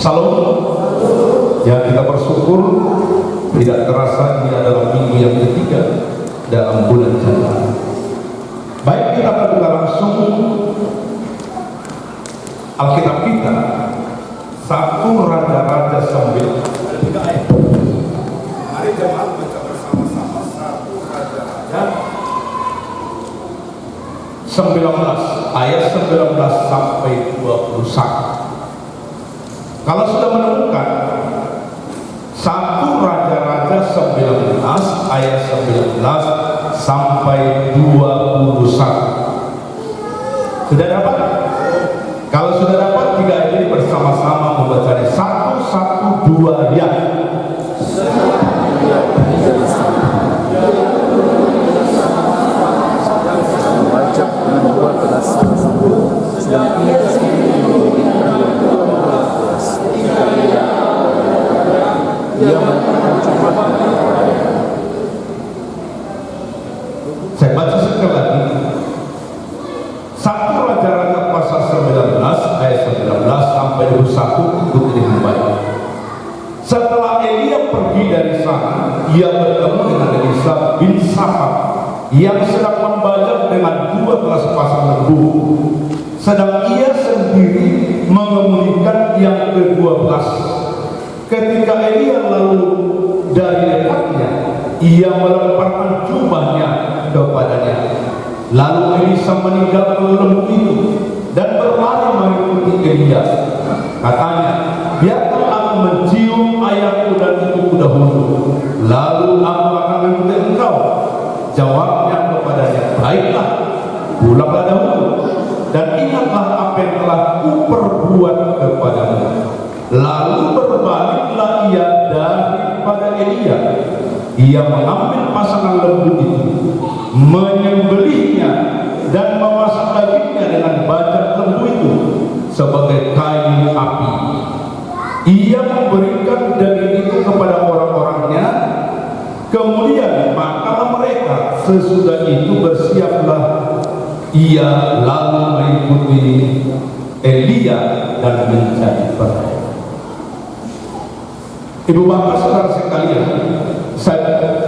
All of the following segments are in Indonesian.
Salam. Ya, kita bersyukur tidak terasa ini adalah minggu yang ketiga dalam bulan Januari. Baik, kita buka langsung Alkitab kita, 1 Raja-Raja 9. Mari jemaat baca bersama-sama 1 Raja-Raja 19 ayat 19 sampai 21. Kalau sudah menemukan 1 Raja-Raja 19 ayat 19 sampai 21, sudah dapat? Kalau sudah dapat, 3 ayat ini bersama-sama membacanya 1, 1, 2 ya. Baca dengan 2 kelas sedang ia mencoba. Saya baca sekali lagi 1 Raja-Raja pasal 19 ayat 19 sampai 21, ikut dengan baik. Setelah Elia pergi dari sana, ia bertemu dengan Elisa bin Shafat yang sedang membajak dengan 12 pasang lembu, sedang ia sendiri mengemudikan yang ke-12. Ketika Elia lalu dari dekatnya, ia melemparkan jubahnya kepadanya. Lalu Elisa meninggalkan lembu itu dan berlari mengikuti Elia. Katanya, biarlah aku mencium ayahku dan ibuku dahulu, lalu aku akan mengikuti engkau. Jawabnya kepadanya, baiklah, pulanglah dahulu, dan ingatlah apa yang telah kuperbuat kepadamu. Lalu berbaliklah ia daripada Elia. Ia mengambil pasangan lembu itu, menyembelihnya dan memasak dagingnya dengan bajak lembu itu sebagai kayu api. Ia memberikan daging itu kepada orang-orangnya. Kemudian makanlah mereka. Sesudah itu bersiaplah ia lalu mengikuti Elia dan menjadi percaya. Ibu bapak saudara sekalian,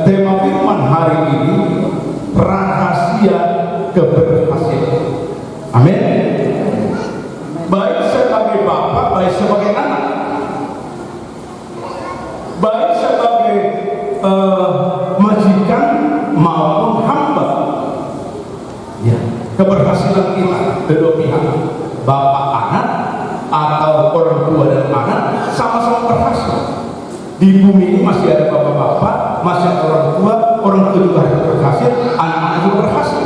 tema firman hari ini rahasia keberhasilan. Amin. Baik sebagai bapak, baik sebagai anak, baik sebagai majikan maupun hamba, ya, keberhasilan kita kedua pihak, bapak anak atau orang tua dan anak, sama-sama berhasil. Di bumi ini masih ada bapak-bapak, masih ada orang tua juga harus berhasil, anak-anak juga berhasil.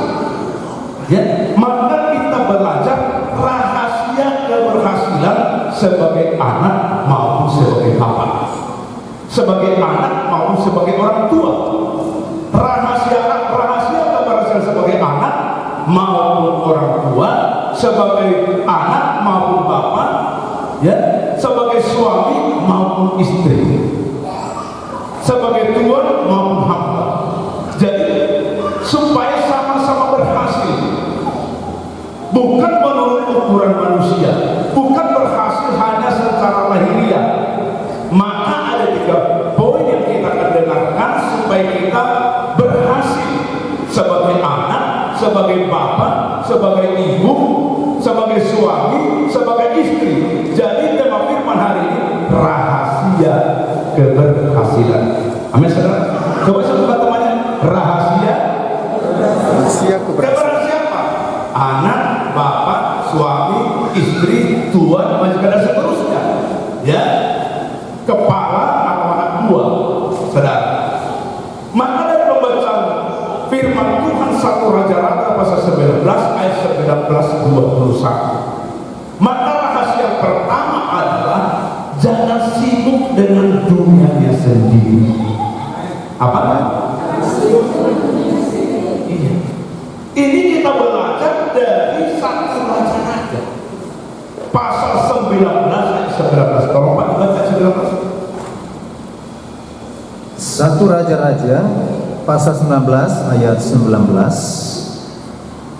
Ya, maka kita belajar rahasia keberhasilan sebagai anak maupun sebagai bapak, sebagai anak maupun sebagai orang tua. Rahasia keberhasilan sebagai anak maupun orang tua, sebagai anak maupun bapak, ya, sebagai suami maupun istri, sebagai tuan maupun hamba. Jadi supaya sama-sama berhasil, bukan menurut ukuran manusia, bukan berhasil hanya secara lahiriah. Maka ada 3 poin yang kita akan dengarkan supaya kita berhasil sebagai anak, sebagai bapak, sebagai ibu, sebagai suami, sebagai istri. Jadi tema firman hari ini rahasia keberhasilan. Amin, saudara. Coba sebutkan temannya, rahasia keberhasilan apa? Anak, bapak, suami, istri, tuan, majikan dan seterusnya. Ya, kepala atau anak buah, saudara. Maka dari pembacaan firman Tuhan 1 Raja-Raja pasal 19 ayat 19-21, maka rahasia pertama adalah jangan sibuk dengan dunianya sendiri. Apa? Iya. Ini kita belajar dari 1 Raja-Raja pasal 19 ayat 19. Tolong Pak baca 19. 1 Raja-Raja pasal 19 ayat 19.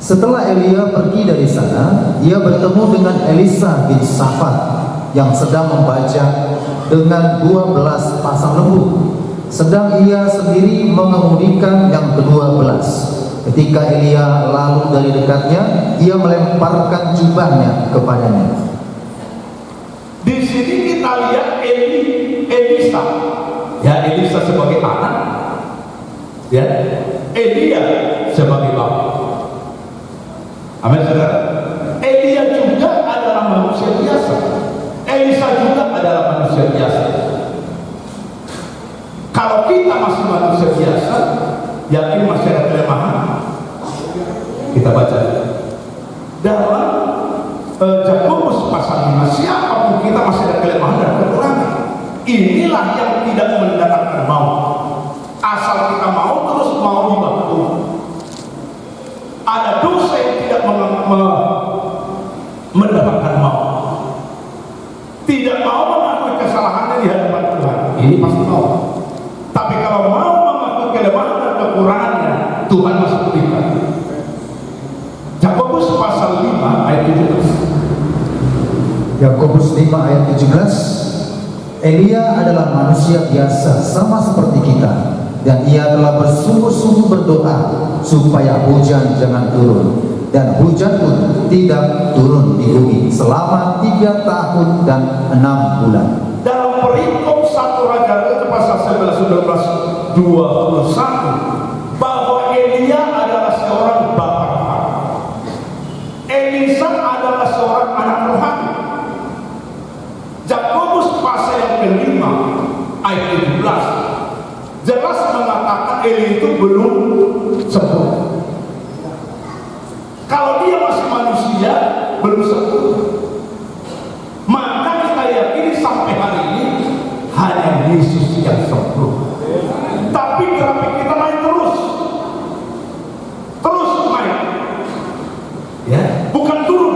Setelah Elia pergi dari sana, ia bertemu dengan Elisa bin Shafat yang sedang membajak dengan 12 pasang lembu, sedang ia sendiri mengemudikan yang ke-12. Ketika Elia lalu dari dekatnya, ia melemparkan jubahnya kepadanya. Di sini kita lihat Elisa, ya Elisa sebagai anak, ya Elia sebagai bapak. Amin, saudara. Elia juga adalah manusia biasa. Elisa juga adalah manusia biasa. Kalau kita masih manusia biasa, yakin masih ada kelemahan. Kita baca dalam Yakobus pasal 5, siapapun kita masih ada kelemahan dan kekurangan. Inilah yang tidak mendatangkan maut. Asal kita mau terus mau dibantu. Ada dosa yang tidak mendapatkan maut. Tidak mau mengakui kesalahannya di hadapan Tuhan, ini pasti mau. Tapi kalau mau mengakui kelemahan dan kekurangannya, Tuhan masih berikan. Yakobus pasal 5 ayat 17. Yakobus 5 ayat 17. Elia adalah manusia biasa sama seperti kita, dan ia telah bersungguh-sungguh berdoa supaya hujan jangan turun, dan hujan pun tidak turun di bumi selama 3 tahun dan 6 bulan. Dalam perikop 1 Raja pasal 11, 19, 21 bahwa Elia adalah seorang bapak rohani, Elisa adalah seorang anak rohani. Yakobus pasal yang ke-5 ayat 17 jelas mengatakan Elia itu belum sempurna. Kalau dia masih manusia, belum sempurna. Maka kita yakini sampai hari ini hanya Yesus yang sempurna. Tapi grafik kita naik terus naik, ya, bukan turun.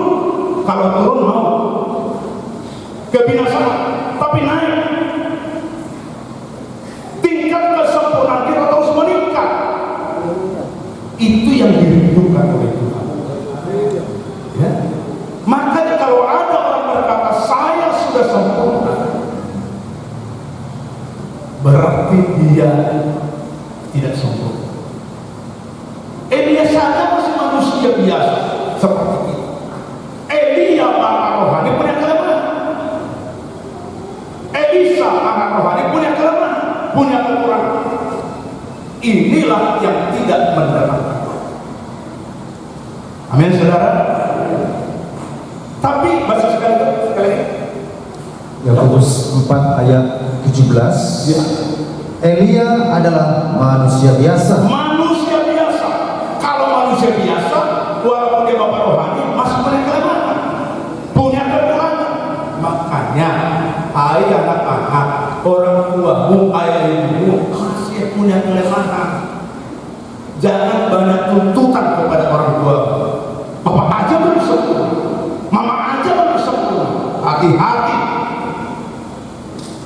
Kalau turun mau kebinasaan, tapi naik. Tingkat kesempurnaan kita terus meningkat. Itu yang dirindukan oleh Tuhan. Ya. Makanya kalau ada orang berkata saya sudah sempurna, berarti dia tidak sempurna. Elia saja masih manusia biasa seperti kita. Elia bapak rohani punya kelemahan. Elisa anak rohani punya kelemahan, punya kekurangan. Inilah yang tidak mendatangkan. Amin, saudara. Tapi baca sekali lagi. Yakobus 4 ayat 17. Ya. Elia adalah manusia biasa. Manusia biasa. Kalau manusia biasa, walaupun dia bapak rohani, masih punya kelemahan, punya kekurangan. Makanya, hai anak-anak, orang tuamu, ayah ibumu masih punya kelemahan. Jangan banyak tuntutan kepada orang tua. Bapak aja belum sempurna, mama aja belum sempurna. Hati-hati.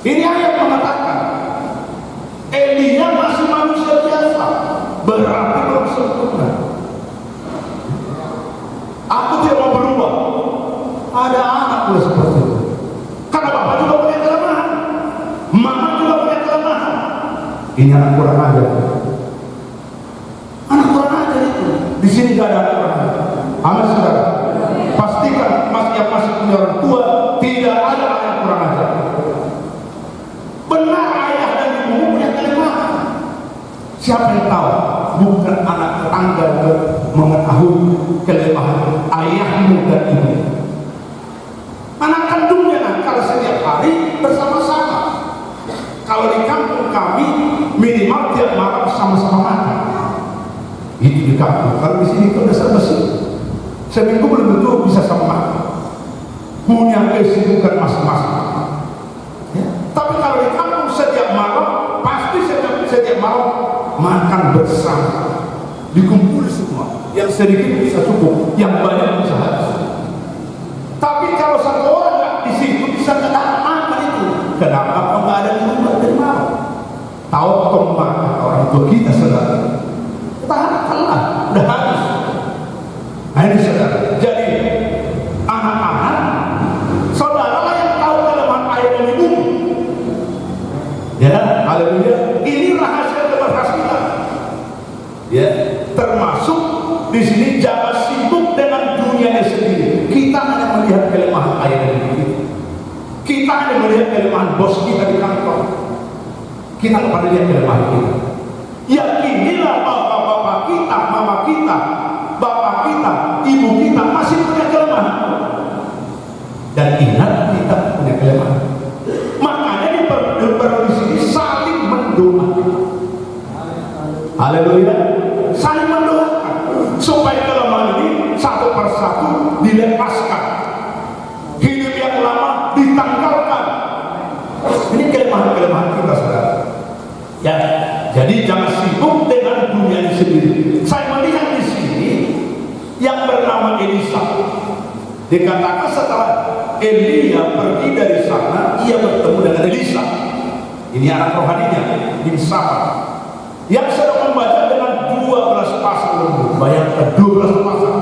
Ini ayat mengatakan Elia masih manusia biasa, berarti belum sempurna. Aku tidak mau berubah. Ada anak gue seperti itu. Karena bapak juga punya kelemahan, mama juga punya kelemahan. Ini anak kurang ajar. Anak kurang ajar itu. Di sini gak ada anak kurang ajar. Amin, saudara. Pastikan yang masih punya orang tua tidak ada anak kurang ajar. Benar ayah dan ibu punya kelemahan. Siapa yang tahu? Bukan anak tetangga mengetahui kelemahan ayahmu dan ibu. Anak kandungnya nakal setiap hari bersama-sama. Kalau di kampung kami minimal tiap malam sama-sama makan. Itu di kampung. Kalau di sini itu dasar besi. Seminggu belum tentu bisa sama makan. Punya kesibukan masing-masing. Ya. Tapi kalau di kampung setiap malam pasti setiap malam makan bersama, dikumpul semua. Yang sedikit bisa cukup, yang banyak bisa habis. Tapi kalau satu orang nggak di situ bisa ketahan makan itu. Kenapa? Kalau nggak ada di rumah dari malam. Tahu makan orang tua kita saudara. Ketahan kalah, udah habis. Nah ini saudara. Jadi anak-anak, saudara lah yang tahu kelemahan bos kita di kantor, kita nggak pernah lihat kelemahan kita. Yakinilah bapak-bapak kita, mama kita, bapak kita, ibu kita masih punya kelemahan, dan ingat kita punya kelemahan. Makanya di sini saling mendoakan. Haleluya, saling mendoakan supaya kelemahan ini satu persatu dilepaskan, hidup yang lama ditanggalkan. Ini kelemahan-kelemahan kita, saudara. Ya, jadi jangan sibuk dengan dunia ini sendiri. Saya melihat di sini yang bernama Elisa, dikatakan setelah Elia pergi dari sana, ia bertemu dengan Elisa. Ini anak rohaninya, bin Safat, yang sedang membaca dengan 12 pasang lembu. Bayangkan 12 pasang,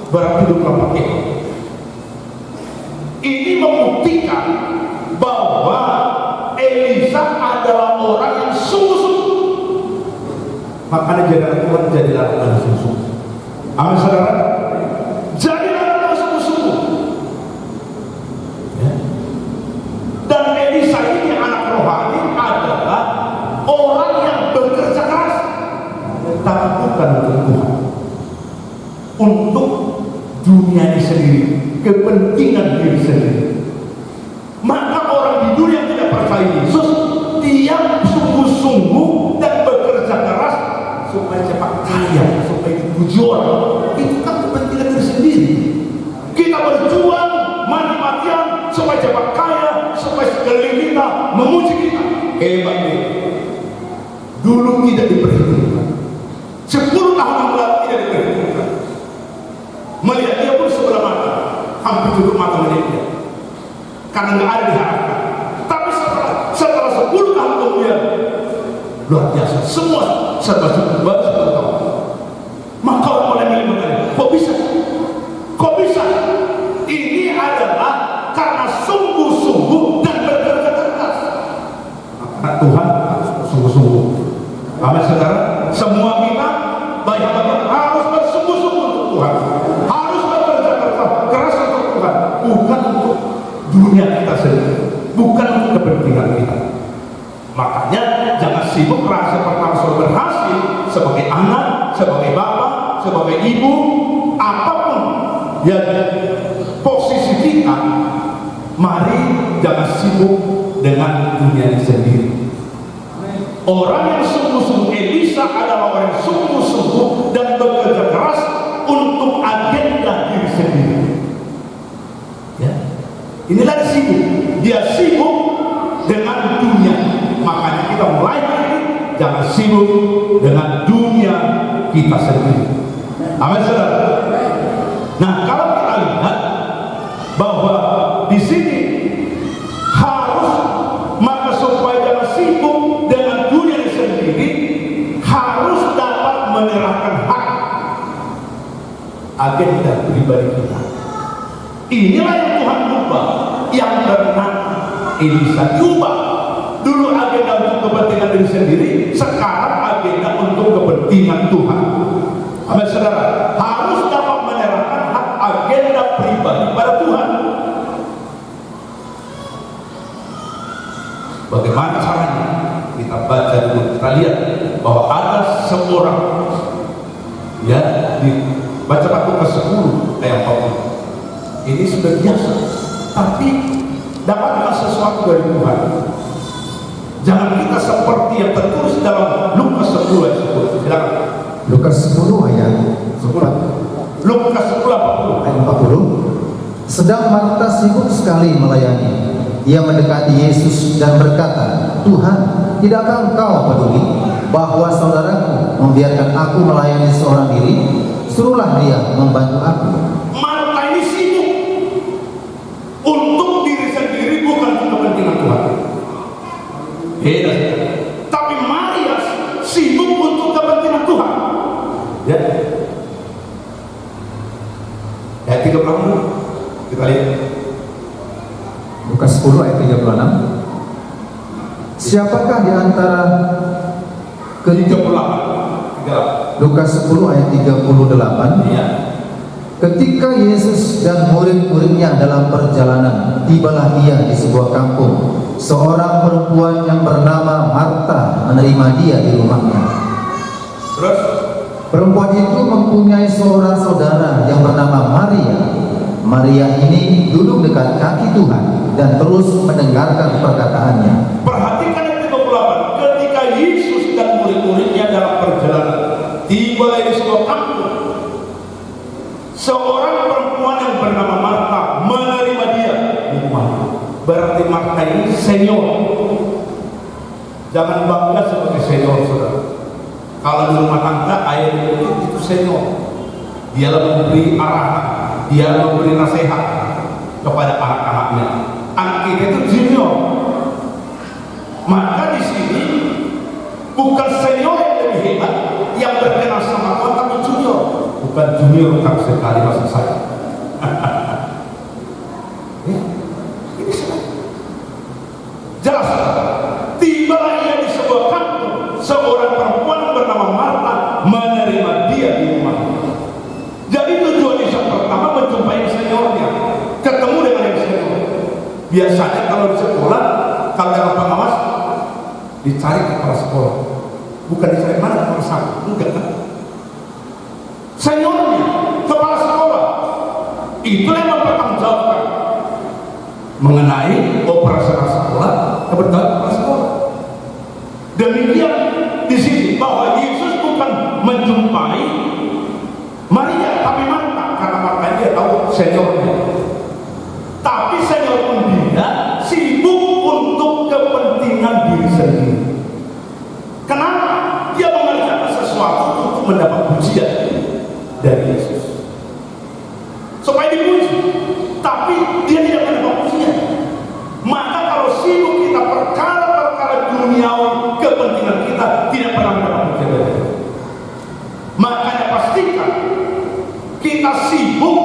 berarti 24 ekor. Ini membuktikan bahwa Elisa adalah orang yang sungguh-sungguh. Makanya jadilah Tuhan, jadilah orang yang sungguh-sungguh. Amin, saudara. Jadilah orang yang sungguh-sungguh. Ya. Dan Elisa ini anak rohani adalah orang yang bekerja keras, tapi bukan untuk Tuhan, untuk dunia ini sendiri, kepentingan diri sendiri. Maka orang di dunia yang tidak percaya Yesus, dia sungguh-sungguh dan bekerja keras supaya cepat kaya, supaya dipuji orang. Itu kan kepentingan diri sendiri. Kita berjuang mati-matian supaya cepat kaya, supaya sekeliling kita memuji kita. Hebat nih. Dulu tidak diperhitungkan, 10 tahun yang lalu tidak diperhitungkan. Melihat dia pun sebelah mata, hampir tutup mata melihat dia, karena nggak ada diharapkan. Tapi setelah 10 tahun kemudian, luar biasa, semua serba cukup, baru 10 tahun. Maka orang mulai melihat, kok bisa? Kok bisa? Ini adalah karena sungguh-sungguh dan bekerja keras. Karena Tuhan sungguh-sungguh. Amin, saudara. Semua kita baik-baik harus bersungguh-sungguh untuk Tuhan, harus bekerja keras untuk Tuhan, bukan untuk dunia kita sendiri, bukan untuk kepentingan kita. Makanya jangan sibuk rasa pertama sudah berhasil sebagai anak, sebagai bapak, sebagai ibu, apapun yang posisi kita. Mari jangan sibuk dengan dunia ini sendiri. Orang yang sungguh-sungguh, Elisa adalah orang yang sungguh-sungguh dan bekerja keras untuk agenda diri sendiri. Ya. Inilah dia sibuk. Dia sibuk dengan dunia. Makanya kita mulai hari ini jangan sibuk dengan dunia kita sendiri. Amin, saudara. Nah, kalau kita lihat bahwa di sini harus, maka supaya jangan sibuk dengan dunia ini sendiri, harus dapat menyerahkan hak agenda pribadi kita. Inilah yang Tuhan ubah, yang bernama Elisa diubah. Dulu agenda untuk kepentingan diri sendiri, sekarang agenda untuk kepentingan Tuhan. Amin, saudara. Harus dapat menyerahkan hak agenda pribadi pada Tuhan. Bagaimana caranya? Kita baca dulu, kita lihat bahwa ada seorang, ya, di baca Lukas 10 ayat 40. Ini sudah biasa, tapi dapatkan sesuatu dari Tuhan. Jangan kita seperti yang tertulis dalam Lukas 10 ayat 10. Silakan. Lukas 10 ayat 10. Lukas 10 ayat 40. Sedang Marta sibuk sekali melayani. Ia mendekati Yesus dan berkata, "Tuhan, tidakkah Engkau peduli bahwa saudaraku membiarkan aku melayani seorang diri? Suruhlah dia membantu aku." Marta ini sibuk untuk diri sendiri, bukan untuk kepentingan Tuhan. Beda. Tapi Maria sibuk untuk kepentingan Tuhan. Ya. Ayat 36 kita lihat. Lukas 10 ayat 36. Siapakah di antara 38. Lukas 10 ayat 38. Ya. Ketika Yesus Yesus dan murid-muridnya dalam perjalanan, tibalah ia di sebuah kampung. Seorang perempuan yang bernama Marta menerima dia di rumahnya. Terus Perempuan itu mempunyai seorang saudara yang bernama Maria. Maria ini duduk dekat kaki Tuhan dan terus mendengarkan perkataannya. perhatikan ayat 38. Ketika Yesus dan murid-muridnya dalam perjalanan, tiba di sebuah kampung, seorang perempuan yang bernama Marta menerima dia di rumahnya. Berarti Marta ini senior. Jangan bangga sebagai senior, saudara. Kalau di rumah tangga ayah itu senior, dia memberi arahan, dia memberi nasihat kepada anak-anaknya. Anak kita itu junior. Maka di sini bukan senior yang lebih hebat yang berkenan sama Tuhan, tapi junior. Bukan junior tak sekali maksud saya. Ini jelas. Tibalah ia di sebuah kampung, seorang perempuan bernama Marta menerima dia di rumah. Jadi tujuan Yesus pertama menjumpai seniornya, ketemu dengan yang senior. Biasanya kalau di sekolah, kalau dalam pengawas dicari kepala sekolah, bukan dicari mana kepala sekolah, enggak kan? Seniornya, kepala sekolah, itulah yang mempertanggungjawabkan mengenai operasional sekolah, kebetulan kepala sekolah. Demikian di sini bahwa Yesus bukan menjumpai Maria, tapi Marta, karena Marta dia tahu seniornya. Tapi senior pun dia sibuk untuk kepentingan diri sendiri. Kenapa? Dia mengerjakan sesuatu untuk mendapat pujian dari Yesus, supaya dipuji, tapi dia tidak mendapat pujian. Maka kalau sibuk kita perkara-perkara duniawi, kepentingan kita tidak pernah mendapat pujian dari Yesus. Makanya pastikan kita sibuk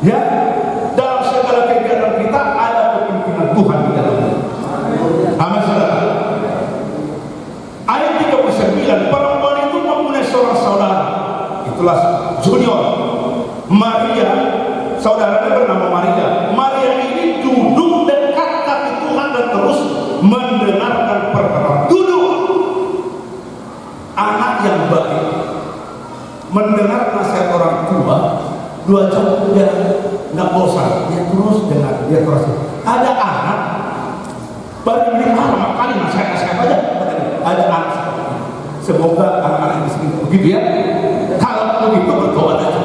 ya dalam segala kegiatan kita ada kepentingan Tuhan di dalamnya. Amin, saudara. Ayat 39, perempuan itu mempunyai seorang saudara, itulah junior. Maria, saudaranya bernama Maria. Maria ini duduk dekat kaki Tuhan dan terus mendengarkan perkataan. Duduk. Anak yang baik mendengar nasihat orang tua 2 jam dia nggak bosan, dia terus dengar, dia terus. Ada anak baru beli lama kali nasihat aja. Ada anak seperti ini. Semoga anak-anak di sini begitu ya. Kalau begitu berdoa aja.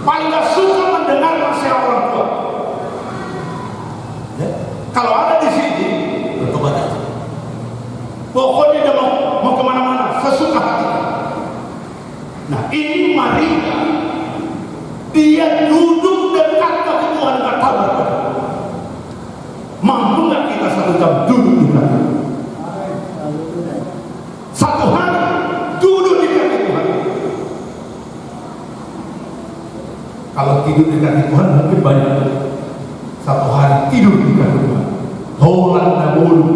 Paling nggak suka mendengar nasihat orang tua. Ya. Kalau ada di sini berdoa aja. Pokoknya dia mau kemana-mana sesuka hati. Nah ini Maria, dia duduk dekat kaki Tuhan nggak tahu apa. Mampu nggak kita 1 jam duduk di kaki? 1 hari duduk di kaki Tuhan. Kalau tidur di kaki Tuhan mungkin banyak. 1 hari tidur di kaki Tuhan. Holanda bulu.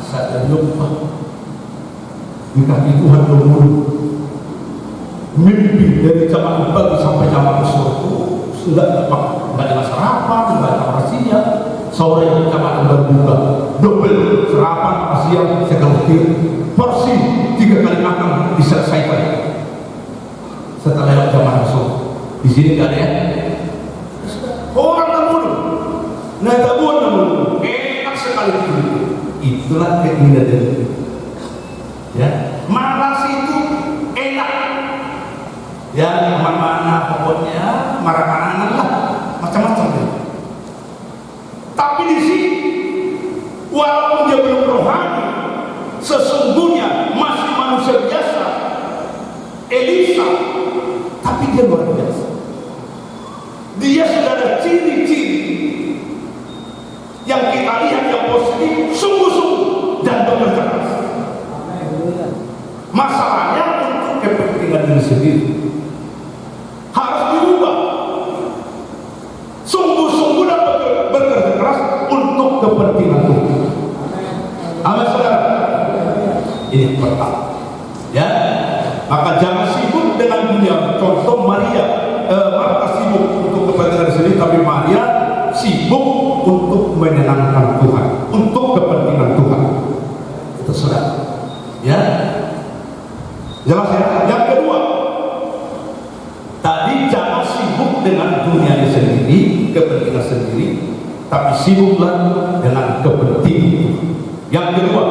Saya lupa di kaki Tuhan dulu. Mimpi dari jam pagi sampai jam sore sudah nggak ada sarapan, nggak ada rahasia. Sore jam berbuka, double sarapan, siang sekaligus porsi 3 kali makan diselesaikan. Setelah jam sore di sini nggak ada ya. Orang namun, nagabun namun enak sekali itu. Itulah keinginan dari ya, malas itu enak ya, mana pokoknya marah anak lah, macam-macam ya. Tapi di sini walaupun dia belum rohani, sesungguhnya masih manusia biasa, Elisa, tapi dia luar biasa. Dia sudah ada ciri-ciri yang kita lihat yang positif, sungguh-sungguh dan bekerja keras. Masalahnya untuk kepentingan diri sendiri harus diubah. Sungguh-sungguh dan bekerja keras untuk kepentingan Tuhan. Amin, saudara. Ini pertama. Ya, maka jangan sibuk dengan dunia. Contoh menyenangkan Tuhan, untuk kepentingan Tuhan. Itu sudah, ya, jelas ya. Yang kedua, tadi jangan sibuk dengan dunianya sendiri, kepentingan sendiri, tapi sibuklah dengan kepentingan. Yang kedua,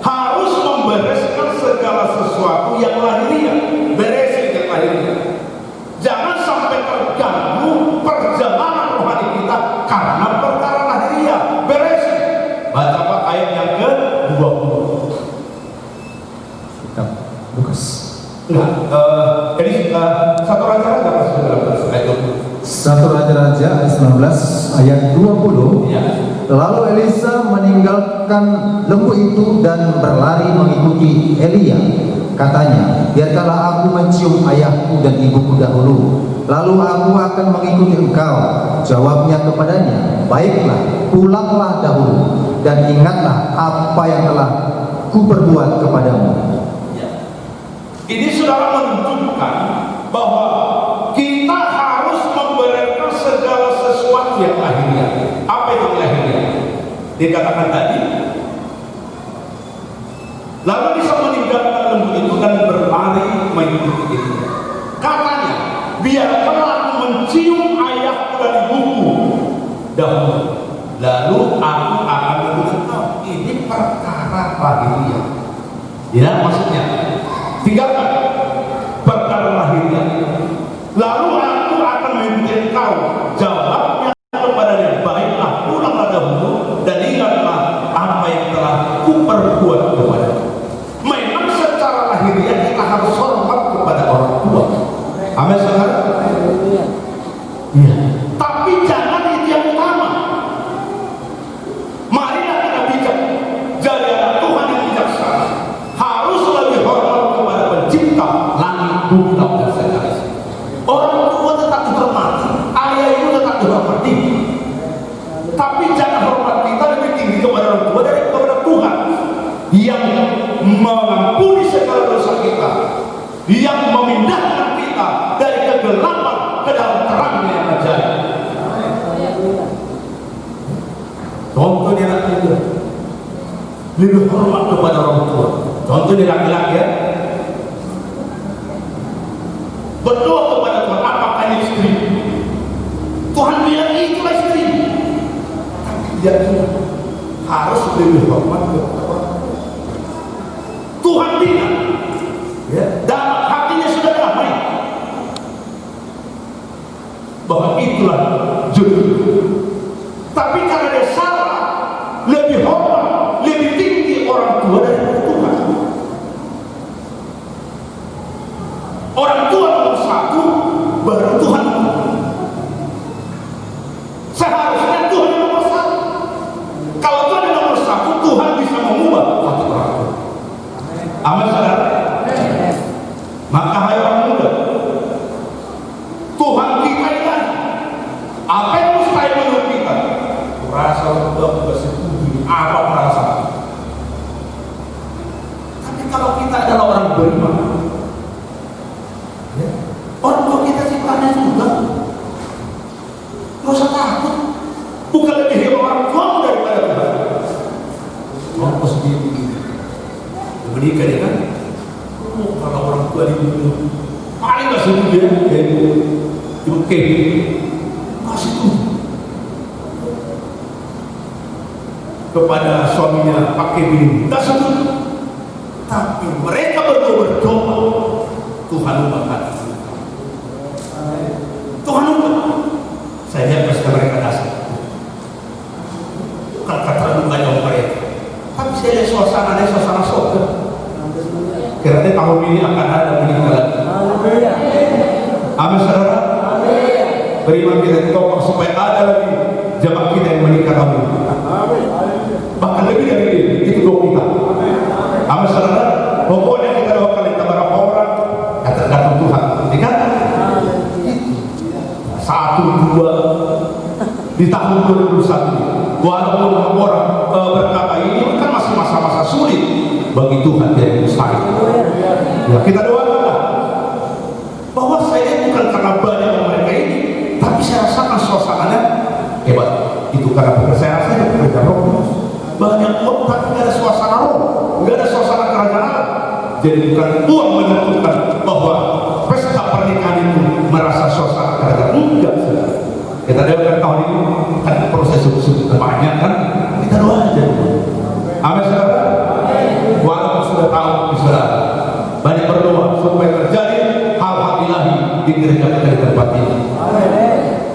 harus membereskan segala sesuatu yang lahiriah, beresin yang lahiriah. Jangan sampai terganggu perjalanan rohani kita karena perkara lahiriah, beresin. Baca Pak ayat yang ke-20. Kitab Lukas. Enggak, jadi satu raja-raja ayat 20. Satu Raja-Raja ayat 19 ayat 20. Ya. Lalu Elisa meninggalkan lembu itu dan berlari mengikuti Elia. Katanya, biarkanlah aku mencium ayahku dan ibuku dahulu, lalu aku akan mengikuti engkau. Jawabnya kepadanya, baiklah, pulanglah dahulu, dan ingatlah apa yang telah kuperbuat kepadamu. Ini saudara menunjukkan bahwa kita harus membereskan segala sesuatu yang lahiriah. Apa itu lahiriah? Dikatakan tadi, lalu bisa meninggalkan lembu itu dan berlari mengikuti itu. Katanya, biarkanlah aku mencium ayahku dan ibuku dahulu, lalu aku akan mengikuti engkau. Ini perkara lahiriah. Ya, maksudnya tinggalkan perkara lahiriah, lalu aku akan mengikuti engkau. Jawabnya kepadanya, baiklah, pulanglah dahulu, dan ingatlah apa yang telah kuperbuat kepadamu. Memang secara lahiriah kita harus hormat kepada orang tua. Amin, saudara. Iya. Tapi jangan itu yang utama. Marilah kita bijak, jadi anak Tuhan yang bijaksana. Harus lebih hormat kepada Pencipta langit, bumi, dan segala. Orang tua tetap dihormati, ayah ibu tetap dihormati. Tapi jangan hormat kita lebih tinggi kepada orang tua daripada Tuhan yang mengampuni segala dosa kita, yang memindahkan kita dari kegelapan ke dalam terangnya yang ajaib. Contohnya anak muda lebih hormat kepada orang tua. Contohnya laki-laki, ya, berdoa kepada Tuhan, apakah ini istri? Tuhan bilang itulah istri. Tapi dia harus lebih hormat kepada orang tua. Tuhan bilang, ya, dalam hatinya sudah damai bahwa itulah jodoh. Tapi karena dia salah, lebih hormat, lebih tinggi orang tua daripada Tuhan. Orang tua nomor satu, baru Tuhan. Seharusnya Tuhan yang nomor satu. Kalau Tuhan yang nomor satu, Tuhan bisa mengubah hati orang tua. Amin, saudara. Maka hai orang muda, Tuhan kita ini apa yang mustahil menurut kita? Rasa udah bersetuju apa perasaan. Tapi kalau kita adalah orang beriman, ya, orang tua kita ciptanya juga, nggak usah takut. Bukan lebih hebat orang tuamu daripada Tuhan. Orang tua sendiri menikah dia kan, kalau orang tua dibunuh paling nggak setuju dia, oke, masih tuh kepada suaminya pakai bini, nggak setuju. Tapi mereka berdoa, Tuhan ubah hati. Tuhan ubah. Saya lihat pasti mereka dasar. Bukan kata dukanya mereka, tapi saya lihat suasananya suasana surga. Kira-kira tahun ini akan ada menikah lagi. Amin, saudara. Beriman kita ditopang supaya ada lagi jemaat kita yang menikah tahun ini. Bahkan lebih dari itu doa kita. Amin, saudara. Pokoknya kita doakan kita berapa orang, ya tergantung Tuhan. Kan? Satu, dua di tahun 2021. Walaupun orang berkata ini kan masih masa-masa sulit, bagi Tuhan tidak mustahil. Ya, kita doakanlah bahwa saya bukan karena banyak mereka ini, tapi saya rasakan suasananya hebat. Itu karena saya rasa Jadi bukan uang menentukan bahwa pesta pernikahan itu merasa suasana kerajaan. Enggak, saudara. Kita doakan tahun ini kan proses hukum banyak kan, kita doa aja. Amin, saudara. Walaupun sudah tahu, saudara, banyak berdoa supaya terjadi hal-hal ilahi di gereja kita di tempat ini.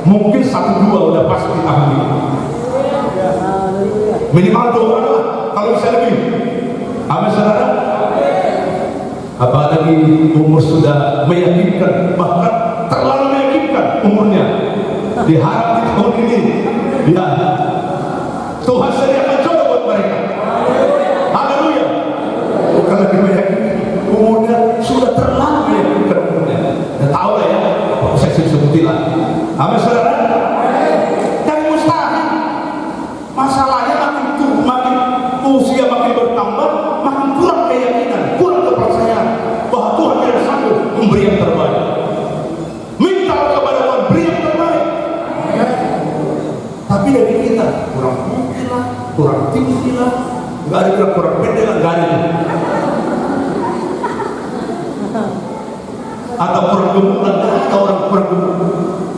Mungkin 1-2 udah pasti tahun ini. Minimal doa lah, kalau bisa lebih. Amin, saudara. Apalagi umur sudah meyakinkan, bahkan terlalu meyakinkan umurnya. Diharap di tahun ini, ya, Tuhan sediakan jodoh buat mereka. Haleluya. Bukan lagi meyakinkan, umurnya sudah terlalu meyakinkan umurnya. Dan tahu lah ya, saya sebutin lah. Amin, saudara. Dan mustahil. Masalahnya makin usia makin bertambah, makin kurang keyakinan, kurang kepercayaan bahwa Tuhan tidak sanggup memberi yang terbaik. Minta kepada Tuhan beri yang terbaik. Tapi dari kita kurang putih lah, kurang tinggi lah, nggak ada kurang pendek lah, nggak ada. Atau kurang gemuk lah, nggak ada orang kurang gemuk.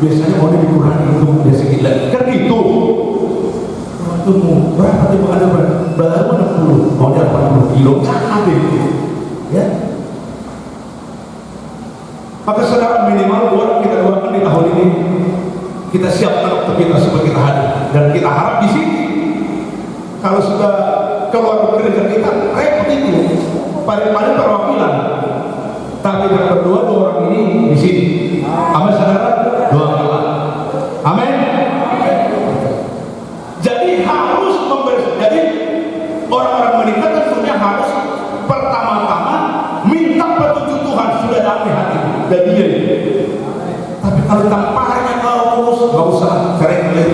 Biasanya mau dikurangi gemuk dia sedikit lagi, kan gitu. Gemuk berapa tiba ada baru 60, mau dia 80 kilo, nggak ada itu, ya. Maka saudara, minimal buat kita doakan di tahun ini kita siapkan waktu kita supaya kita hadir, dan kita harap di sini. Kalau sudah keluar gereja kita repot itu, paling perwakilan. Tapi kita berdua 2 orang ini di sini. Amin, saudara. Doakanlah. Amin. Jadi harus jadi orang-orang menikah tentunya harus pertama-tama minta petunjuk Tuhan, sudah damai hati dan dia itu. Tapi kalau tampaknya nggak usah cari kalian.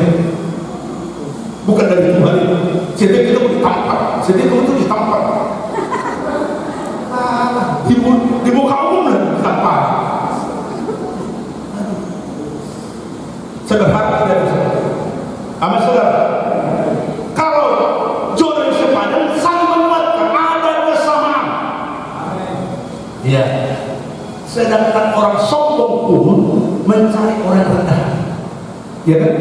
Bukan dari Tuhan itu. Jadi kita mau ditampar, jadi kamu itu ditampar. Di muka umum lah ditampar. Sederhana dari saya. Amin, saudara. Kalau jodoh yang sepadan saling menguatkan, ada kesamaan. Iya. Sedangkan orang sombong pun mencari orang rendah. Iya kan?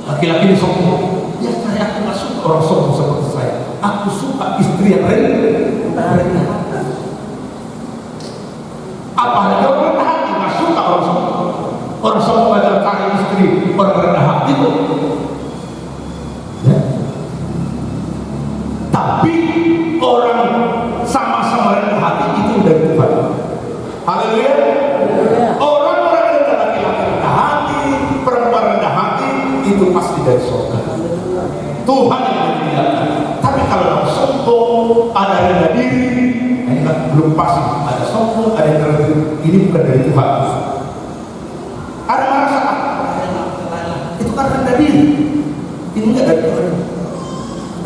Laki-laki ini sombong. Ya, aku nggak suka orang sombong seperti saya. Aku suka istri yang rendah. Apalagi orang rendah hati, nggak suka orang sombong. Orang sombong adalah cari istri orang rendah hati kok. Ya. Tapi orang sama-sama rendah hati itu dari Tuhan. Haleluya. Orang-orang rendah hati, laki-laki rendah hati, perempuan rendah hati, itu pasti dari surga. Tuhan yang menyediakan. Tapi kalau orang sombong, ada rendah diri, ini kan belum pasti. Ada sombong, ada yang rendah diri. Ini bukan dari Tuhan. Ada merasa itu kan rendah diri. Ini enggak dari Tuhan.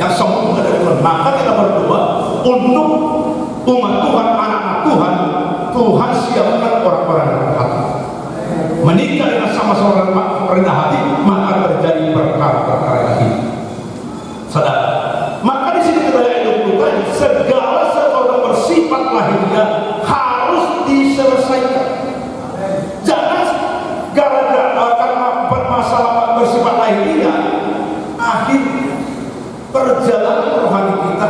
Yang sombong enggak dari Tuhan. Maka kita berdoa untuk umat Tuhan, anak-anak Tuhan. Tuhan siapkan orang-orang rendah hati. Menikah dengan sama-sama rendah hati, maka terjadi perkara-perkara ilahi. Saudara, maka di sini kita lihat segala sesuatu bersifat lahiriah harus diselesaikan. Jangan karena permasalahan bersifat lahiriah akhirnya perjalanan rohani kita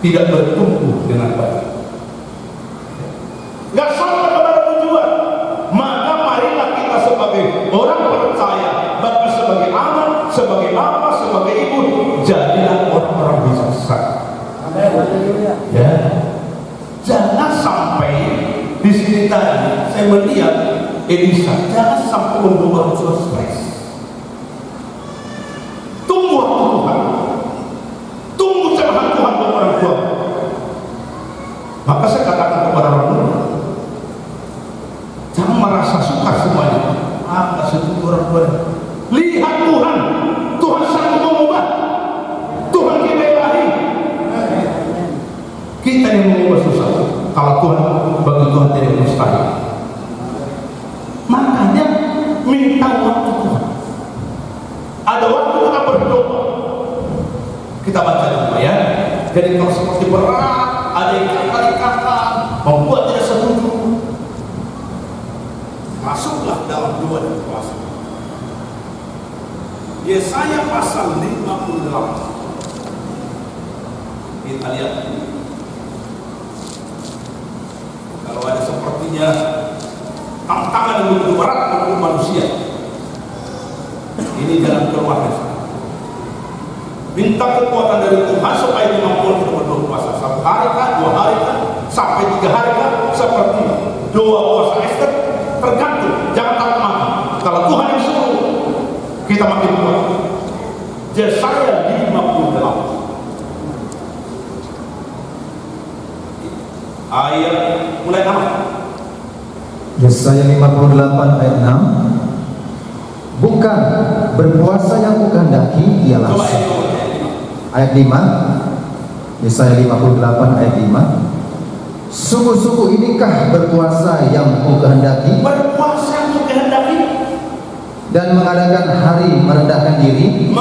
tidak bertumbuh dengan baik, nggak sampai kepada tujuan. Maka marilah kita sebagai orang percaya, bahkan sebagai anak, sebagai bapak, sebagai ibu, jadilah orang-orang bijaksana. Ya, jangan sampai di sini tadi saya melihat Elisa, jangan sampai membuat orang tua stres. Tunggu waktu Tuhan, tunggu curahan Tuhan untuk orang tua. Maka saya katakan kepada orang tua, jangan merasa sukar semuanya. Nggak setuju orang tua. Lihat Tuhan, Tuhan sanggup mengubah. Tuhan kita ilahi. Kita yang mengubah susah. Kalau Tuhan, bagi Tuhan tidak mustahil. Makanya minta waktu Tuhan. Ada waktu kita berdoa. Kita baca doa ya. Jadi kalau seperti berat, ada dari kata-kata membuat tidak setuju, masuklah dalam doa dan puasa. Yesaya pasal 58. Kita lihat. Kalau ada sepertinya tantangan yang begitu berat untuk manusia, ini jalan keluarnya. Minta kekuatan dari Tuhan supaya dimampukan kita berdoa puasa 1 hari kah, 2 hari kah, sampai 3 hari kah, seperti doa puasa Esther. Tergantung, jangan takut mati. Kalau Tuhan yang suruh, kita makin kuat. Yesaya 58 ayat mulai 6. Yesaya 58 ayat 6. Bukan berpuasa yang kukehendaki ialah Coba itu ayat 5. Yesaya 58 ayat 5. Sungguh-sungguh inikah berpuasa yang kukehendaki, berpuasa yang kukehendaki, dan mengadakan hari merendahkan diri,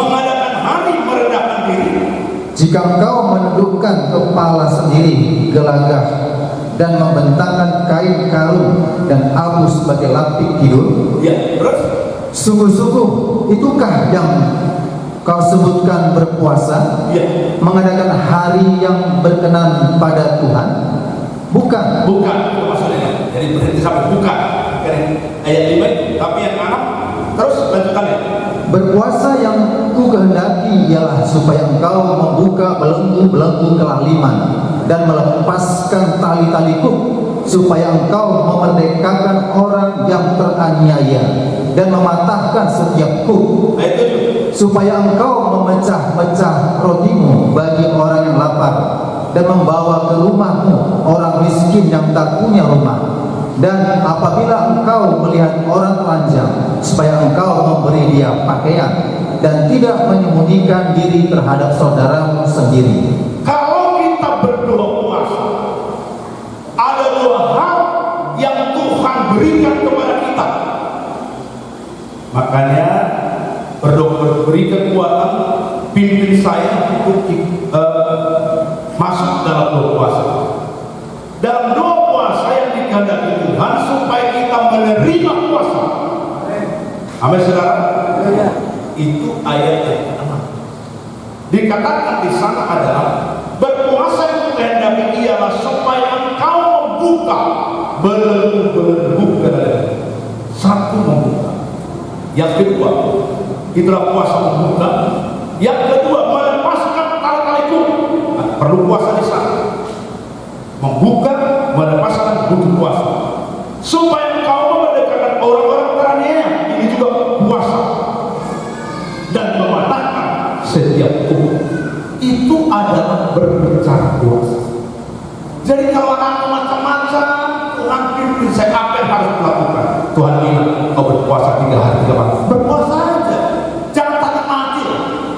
jika engkau menundukkan kepala sendiri gelagah dan membentangkan kain karung dan abu sebagai lapik tidur. Ya, terus Sungguh-sungguh itukah yang kau sebutkan berpuasa, ya, mengadakan hari yang berkenan pada Tuhan? Bukan. Bukan, itu maksudnya. Jadi berhenti sampai bukan. Ayat 5 itu, tapi yang 6 terus lanjutannya. Berpuasa yang ku kehendaki ialah supaya engkau membuka belenggu-belenggu kelaliman dan melepaskan tali-taliku, supaya engkau memerdekakan orang yang teraniaya dan mematahkan setiap kuk, supaya engkau memecah-mecah rotimu bagi orang yang lapar dan membawa ke rumahmu orang miskin yang tak punya rumah. Dan apabila engkau melihat orang telanjang, supaya engkau memberi dia pakaian dan tidak menyembunyikan diri terhadap saudaramu sendiri. Kalau kita berdoa puasa, ada 2 hal yang Tuhan berikan kepada kita. Makanya berdoa beri kekuatan, pimpin saya untuk masuk dalam doa puasa. Dalam doa puasa yang dikehendaki Tuhan supaya kita menerima puasa. Amin, saudara. Itu ayat yang ke-6. Dikatakan di sana adalah berpuasa yang dikehendaki ialah supaya engkau membuka belenggu-belenggu kelaliman. Satu, membuka. Yang kedua, itulah puasa membuka. Yang kedua, melepaskan tali-taliku. Nah, perlu puasa di sana. Membuka, melepaskan butuh puasa. Supaya engkau memerdekakan orang-orang teraniaya. Ini juga puasa. Dan mematahkan setiap hukum. Itu adalah berbicara puasa. Jadi kalau aku macam-macam, Tuhan pimpin saya apa yang harus dilakukan. Tuhan bilang kau berpuasa 3 hari 3 malam. Berpuasa aja. Jangan takut mati.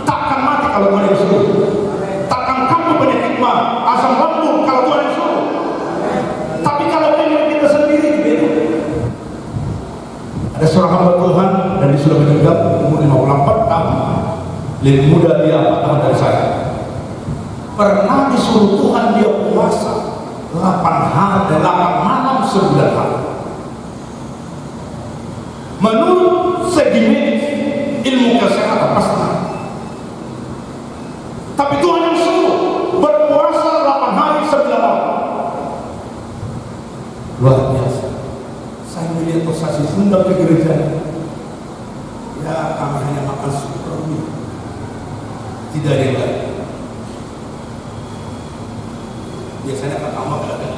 Takkan mati kalau Tuhan yang suruh. Takkan kamu penyakit mah asam lambung kalau Tuhan yang suruh. Tapi kalau kita sendiri begitu. Ada seorang hamba Tuhan dan dia sudah meninggal umur 54 tahun. Lebih muda dia 4 tahun dari saya. Pernah disuruh Tuhan dia puasa 8 hari dan 8 malam 9 hari. Menurut segi medis, ilmu kesehatan pasti. Tapi Tuhan yang suruh berpuasa 8 hari 9 malam. Luar biasa. Saya melihat prosesi undang ke gereja. Ya, kami hanya makan seperti tidak ada yang lain. Biasanya kan tambah kadang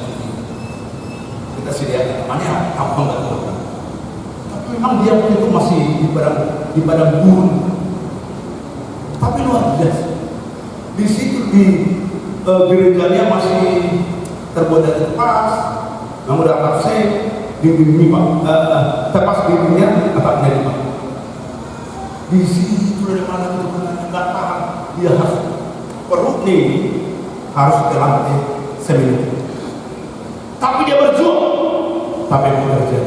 kita sediakan namanya tambah nggak tahu. Tapi memang dia itu masih di badan gurun. Tapi luar biasa. Di situ di gerejanya masih terbuat dari tepas, namun atap seng, dinding tepas dindingnya atapnya lima. Di situ dari mana itu nggak tahan, dia harus perut nih harus ke lantai seminggu. Tapi dia berjuang, tapi bekerja.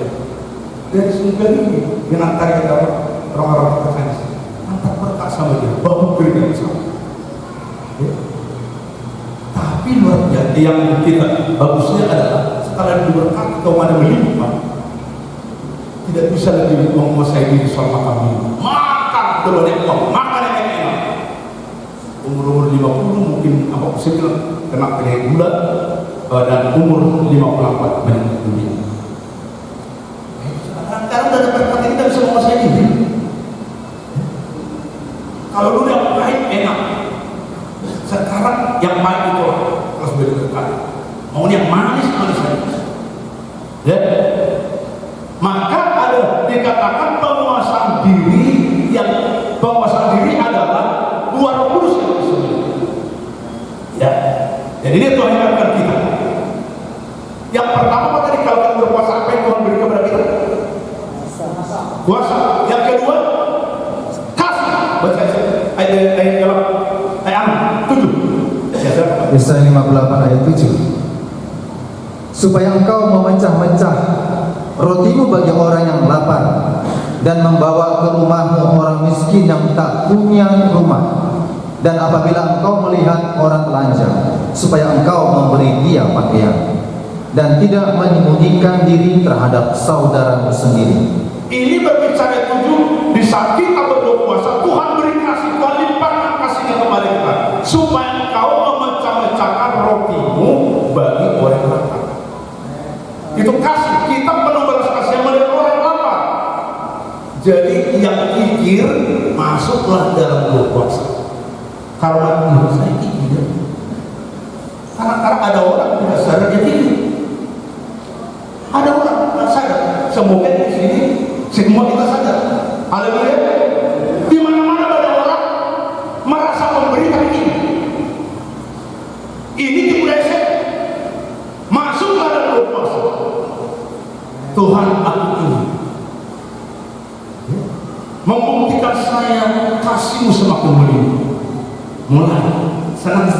Dari surga ini dengan tarik orang-orang terkasih, antar berkah sama dia, bahu gereja sama. Ya. Tapi Tapi luar biasa yang kita bagusnya adalah setelah diberkati kau ada melimpah, tidak bisa lagi menguasai diri selama kami. Makan kalau ada uang, makan yang enak. Umur 50 mungkin apa saya bilang kena penyakit gula, dan umur 54 meninggal dunia. Sekarang udah dapat kita bisa menguasai diri. Kalau dulu yang baik enak, sekarang yang baik itu harus berkali. Mau yang manis saja. Ya. Maka ada dikatakan penguasaan diri, yang penguasaan diri adalah luar kudus yang disebut. Ya. Jadi dia Tuhan ingatkan kita. Yang pertama apa tadi, kalau kita berpuasa apa yang Tuhan berikan kepada kita? Kuasa. Yang kedua, kasih. Baca ayat 7. Yesaya 58 ayat 7. Supaya engkau memecah-mecah rotimu bagi orang yang lapar, dan membawa ke rumahmu orang miskin yang tak punya rumah. Dan apabila engkau melihat orang telanjang, supaya engkau memberi dia pakaian, dan tidak menyembunyikan diri terhadap saudaramu sendiri. Ini berbicara 7, di saat kita berpuasa Tuhan beri kasih, Tuhan limpahkan kasihnya kepada kita, supaya engkau memecah-mecahkan rotimu bagi orang lapar. Itu kasih, kita penuh belas kasih melihat orang lapar. Jadi yang pikir masuklah dalam berpuasa. Karena saya pikir, karena ada orang tidak sadar dia pikir. Ada orang tidak sadar. Semoga di sini semua kita sadar. Haleluya. Di mana-mana ada orang merasa memberikan ini. Ini dipeleset. Masuklah dalam berpuasa. Tuhan aku ini membuktikan saya kasihmu semakin melimpah. Mulai senang.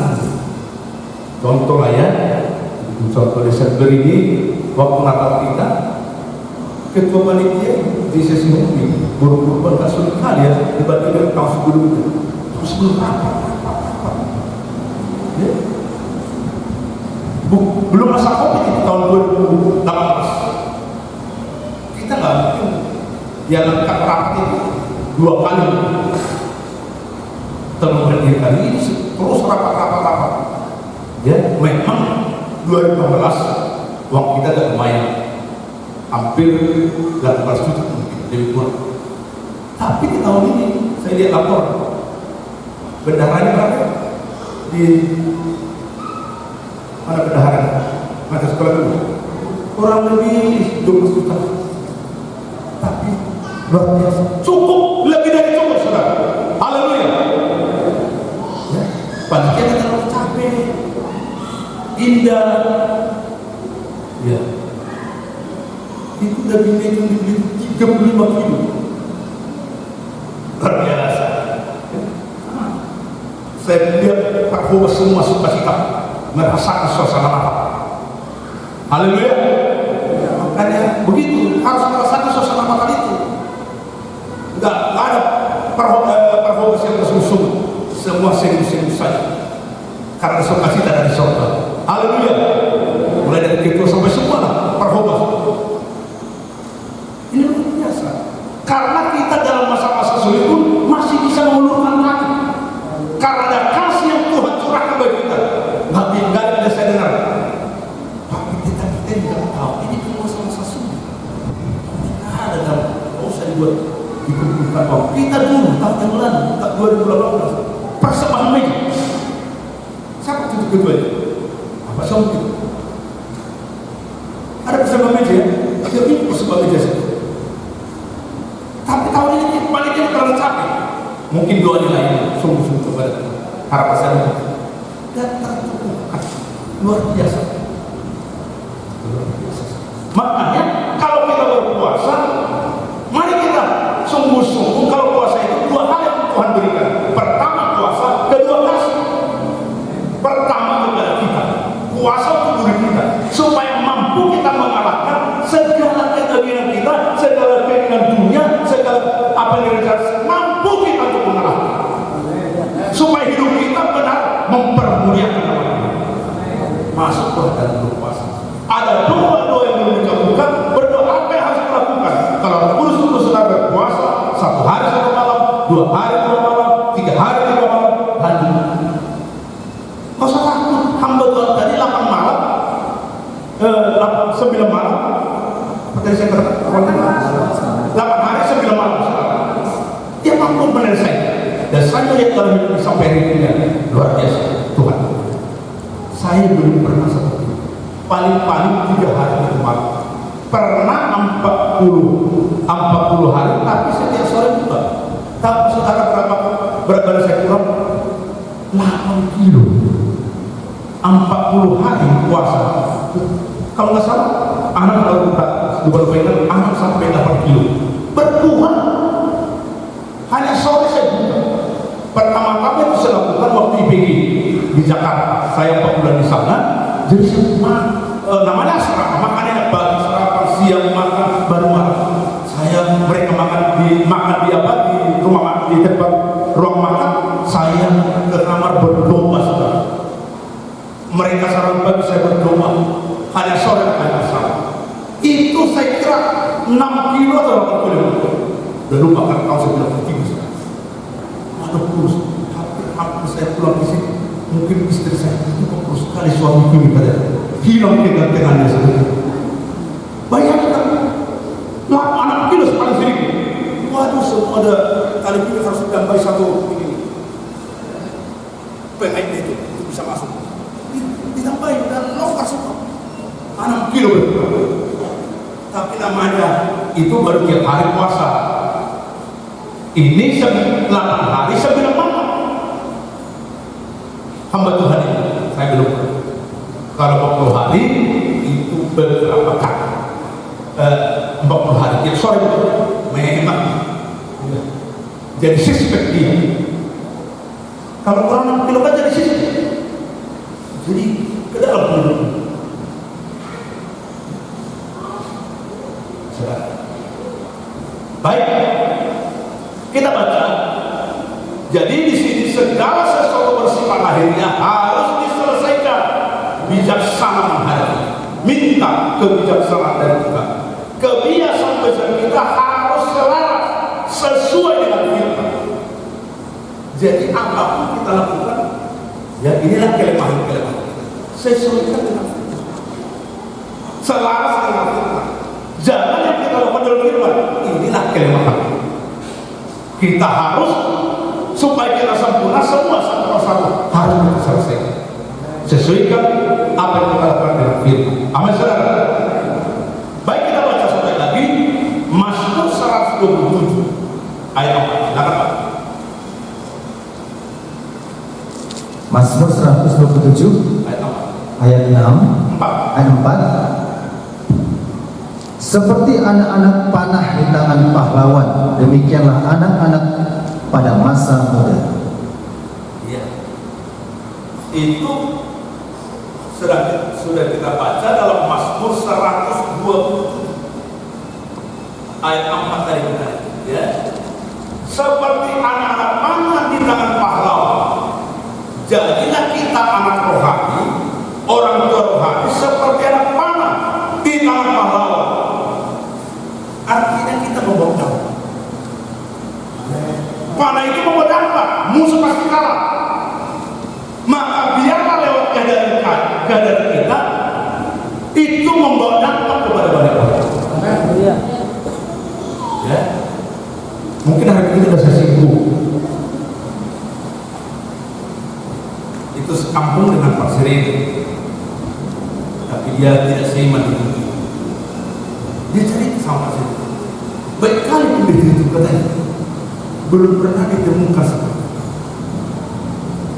Contoh lah ya, contoh Desember ini waktu Natal kita, ketua panitia di sesi mungkin berkorban kasus kali ya dibandingkan tahun sebelumnya. Tahun sebelum apa? Ya. Belum masa COVID itu tahun 2018. Kita nggak mungkin yang lengkap rapat itu 2 kali. Teman-teman kali ini terus rapat. Ya, memang 2015 uang kita agak lumayan, hampir 18 juta mungkin, lebih kurang. Tapi di tahun ini saya lihat laporan bendaharanya berapa? Di mana bendaharanya? Mata sekolah dulu kurang lebih 20 juta. Tapi luar biasa, cukup, lebih dari cukup, saudara. Haleluya. Ya, panitia kita terlalu capek, indah. Ya, itu dagingnya itu dibeli 35 kilo. Luar biasa. Saya lihat Pak Hubas semua suka kita merasakan suasana Natal. Haleluya. Makanya begitu, harus merasakan suasana Natal itu. Enggak ada perhubungan yang bersungguh-sungguh, semua sungguh-sungguh saja, karena sukacita dari surga. Haleluya. Mulai dari ketua sampai semua lah perhubungan. Ini luar biasa. Karena kita dalam masa-masa sulit itu masih bisa mengulurkan kaki, karena ada kasih yang Tuhan curahkan bagi kita. Nggak ada saya dengar. Tapi kita tidak tahu ini kan masa-masa sulit. Tidak ada dalam, nggak usah dibuat dikumpulkan uang. Kita dulu tahun yang lalu, 2018, persembahan meja. Siapa tutup keduanya? Apa Sompi? Ada persembahan meja ya? Dia ini persembahan meja saja. Tapi tahun ini paling tidak terlalu capek. Mungkin doanya lain, sungguh-sungguh kepada harapan saya. Dan tertutup luar biasa. Makanya kalau kita berpuasa, mari kita sungguh-sungguh. Kalau puasa itu 2 hal yang Tuhan berikan. Pertama puasa, kedua kasih. Pertama kepada kita, puasa untuk diri kita, supaya mampu kita mengalahkan segala keinginan kita, segala keinginan dunia, segala apa yang kita mampu kita untuk mengalahkan, supaya hidup kita benar mempermuliakan Allah. masuk dalam berpuasa. Ada doa-doa yang belum dikabulkan, berdoa apa yang harus dilakukan? Kalau kudus sedang berpuasa, 1 hari 1 malam, 2 hari 2 malam, 3 hari 3 malam, lanjut. Nggak usah takut, hamba Tuhan tadi 8 malam, 9 malam, tadi saya katakan 8 hari 9 malam. Dia mampu menyelesaikan. Dan saya lihat dalam hidup sampai hari ini luar biasa Tuhan. Saya belum pernah seperti itu. Paling-paling 3 hari 3 malam. Pernah 40 hari, tapi setiap sore juga. Tapi saudara berat badan saya kurang 8 kilo. 40 hari puasa. Kalau nggak salah, anak kalau kita diperbaikkan, anak sampai 8 kilo. Berkurang. Hanya sore saya buka. Pertama kali itu saya lakukan waktu IPG di Jakarta. Saya 4 bulan di sana. Jadi namanya sarapan, makannya pagi sarapan, siang makan, baru makan. Mereka makan di rumah makan, di tempat ruang makan. Saya ke kamar berdoa, saudara. Mereka sarapan pagi, saya berdoa. Hanya sore saya bersama. Itu saya kira 6 kilo atau 8 kilo. Dan lupa kan kalau saya bilang begitu. Aduh kurus, hampir saya pulang ke sini. Mungkin istri saya itu kok kurus sekali suami kami pada hilang kegantengannya sendiri. Bayangkan, 6 kilo paling sedikit. Waduh, semua ada tali pilih harus ditambah 1 ini. Pengaitnya itu bisa masuk. Ditambahin dan longgar semua. 6 kilo berkurang. Tapi namanya itu baru tiap hari puasa. Ini 8 hari 9 malam. Hamba Tuhan ini, saya belum. Kalau 40 hari itu berapa kali? 40 hari tiap sore menghemat. Jadi suspek dia. Kalau kurang 6 kilo kan jadi suspek. Jadi ke dalam dulu. Baik. Kita baca. Jadi di sini segala sesuatu bersifat lahirnya harus diselesaikan. Bijaksana menghadapi. Minta kebijaksanaan dari Tuhan. Kebiasaan besar kita harus selaras sesuai dengan firman. Jadi apapun kita lakukan, ya inilah kelemahan kita. Sesuaikan dengan firman. Selaras dengan firman. Jangan yang kita lakukan dalam firman. Inilah kelemahan. Kita harus supaya kita sempurna, semua satu harus kita selesaikan. Sesuaikan apa yang kita lakukan dalam firman. Amin, saudara. Baik, kita baca sekali lagi Mazmur 127 ayat 4. Silakan Pak. Mazmur 127 ayat 6. Ayat 4. Seperti anak-anak panah di tangan pahlawan, demikianlah anak-anak pada masa muda. Ya. Itu sudah kita baca dalam Mazmur 127 ayat 4 tadi kita. Ya. Seperti anak-anak panah di tangan pahlawan. Jadilah kita anak rohani, orang tua rohani seperti anak panah di tangan pahlawan. Artinya kita membawa dampak. Panah itu membawa dampak, musuh pasti kalah. Maka biarlah lewat keadaan kita itu membawa dampak kepada banyak orang. Ya, mungkin hari ini kita saya sibuk. Itu sekampung dengan Pak Siri, tapi dia tidak seiman dengan itu. Dia cari sama Pak Siri. Baik kali pendeta itu katanya, belum pernah ditemukan seperti itu.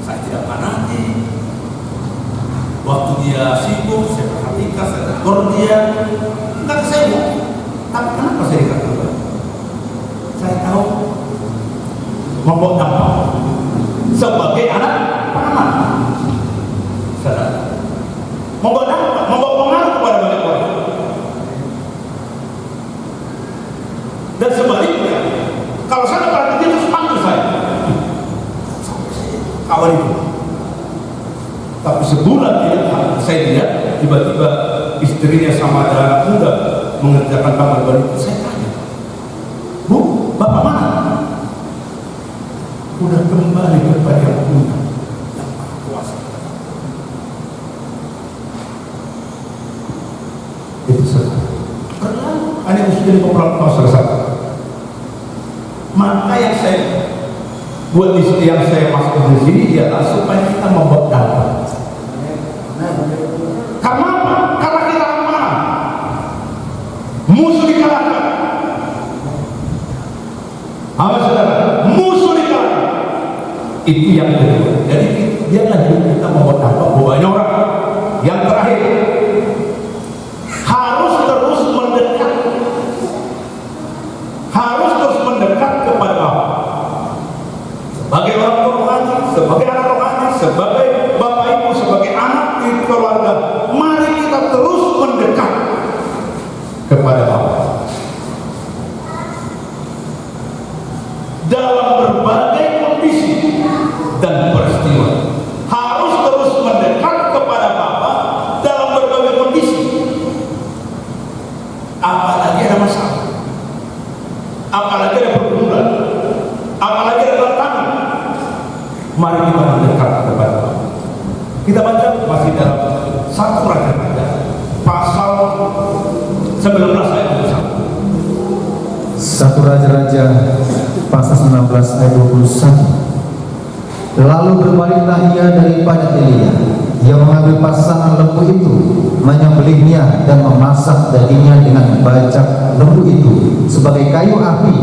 Saya tidak panati. Waktu dia sibuk, saya perhatikan, saya tegur dia. Enggak ke saya, tapi kenapa saya dikatakan? Saya tahu membawa dampak sebagai anak panah. Saudara, membawa dampak, membawa pengaruh kepada banyak orang. Dan sebaliknya, kalau saya dapat dia terus panggil saya, kawan itu. Tapi sebulan mula tidak, saya lihat tiba-tiba istrinya sama ada anak muda mengerjakan kamar mandi. Saya tanya, Bu, Bapak mana? Udah kembali kepada yang punya, yang maha kuasa. Itu saja. Berlalu, ada usia 50 selesai. Maka yang saya buat di yang saya masuk di sini ialah supaya kita membuat dampak. Karena apa? Karena kita amanah. Musuh dikalahkan. Apa saudara? Musuh dikalahkan. Itu yang kedua. Jadi biarlah kita membuat dampak banyak orang. Yang terakhir, harus terus mendekat. Harus terus mendekat kepada Allah. Sebagai orang tua rohani, sebagai anak rohani, sebagai bapak ibu, sebagai anak di keluarga, mari kita terus mendekat kepada Allah dalam berbagai kondisi dan peristiwa. Harus terus mendekat kepada Bapa dalam berbagai kondisi. Apalagi ada masalah, apalagi ada pergumulan, apalagi ada tantangan, mari kita mendekat kepada Allah. Kita baca masih dalam 1 Raja-Raja pasal 19 ayat 21. 1 Raja-Raja pasal 19 ayat 21. Lalu berbaliklah ia daripada Elia, yang mengambil pasangan lembu itu, menyembelihnya dan memasak dagingnya dengan bajak lembu itu sebagai kayu api.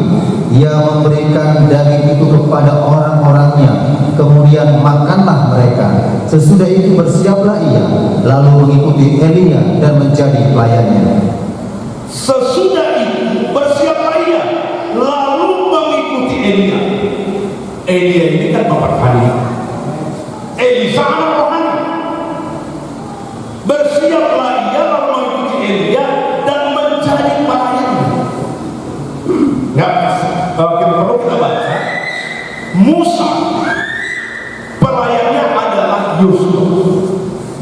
Ia memberikan daging itu kepada orang-orangnya, kemudian makanlah mereka. Sesudah itu bersiaplah ia, lalu mengikuti Elia dan menjadi pelayannya. Sesudah itu bersiaplah ia, lalu mengikuti Elia. Elia ini kan bapak rohani, Elisa anak rohani. Bersiaplah ia lalu mengikuti Elia dan menjadi pelayannya. Kalau kita baca, Musa pelayannya adalah Yusuf.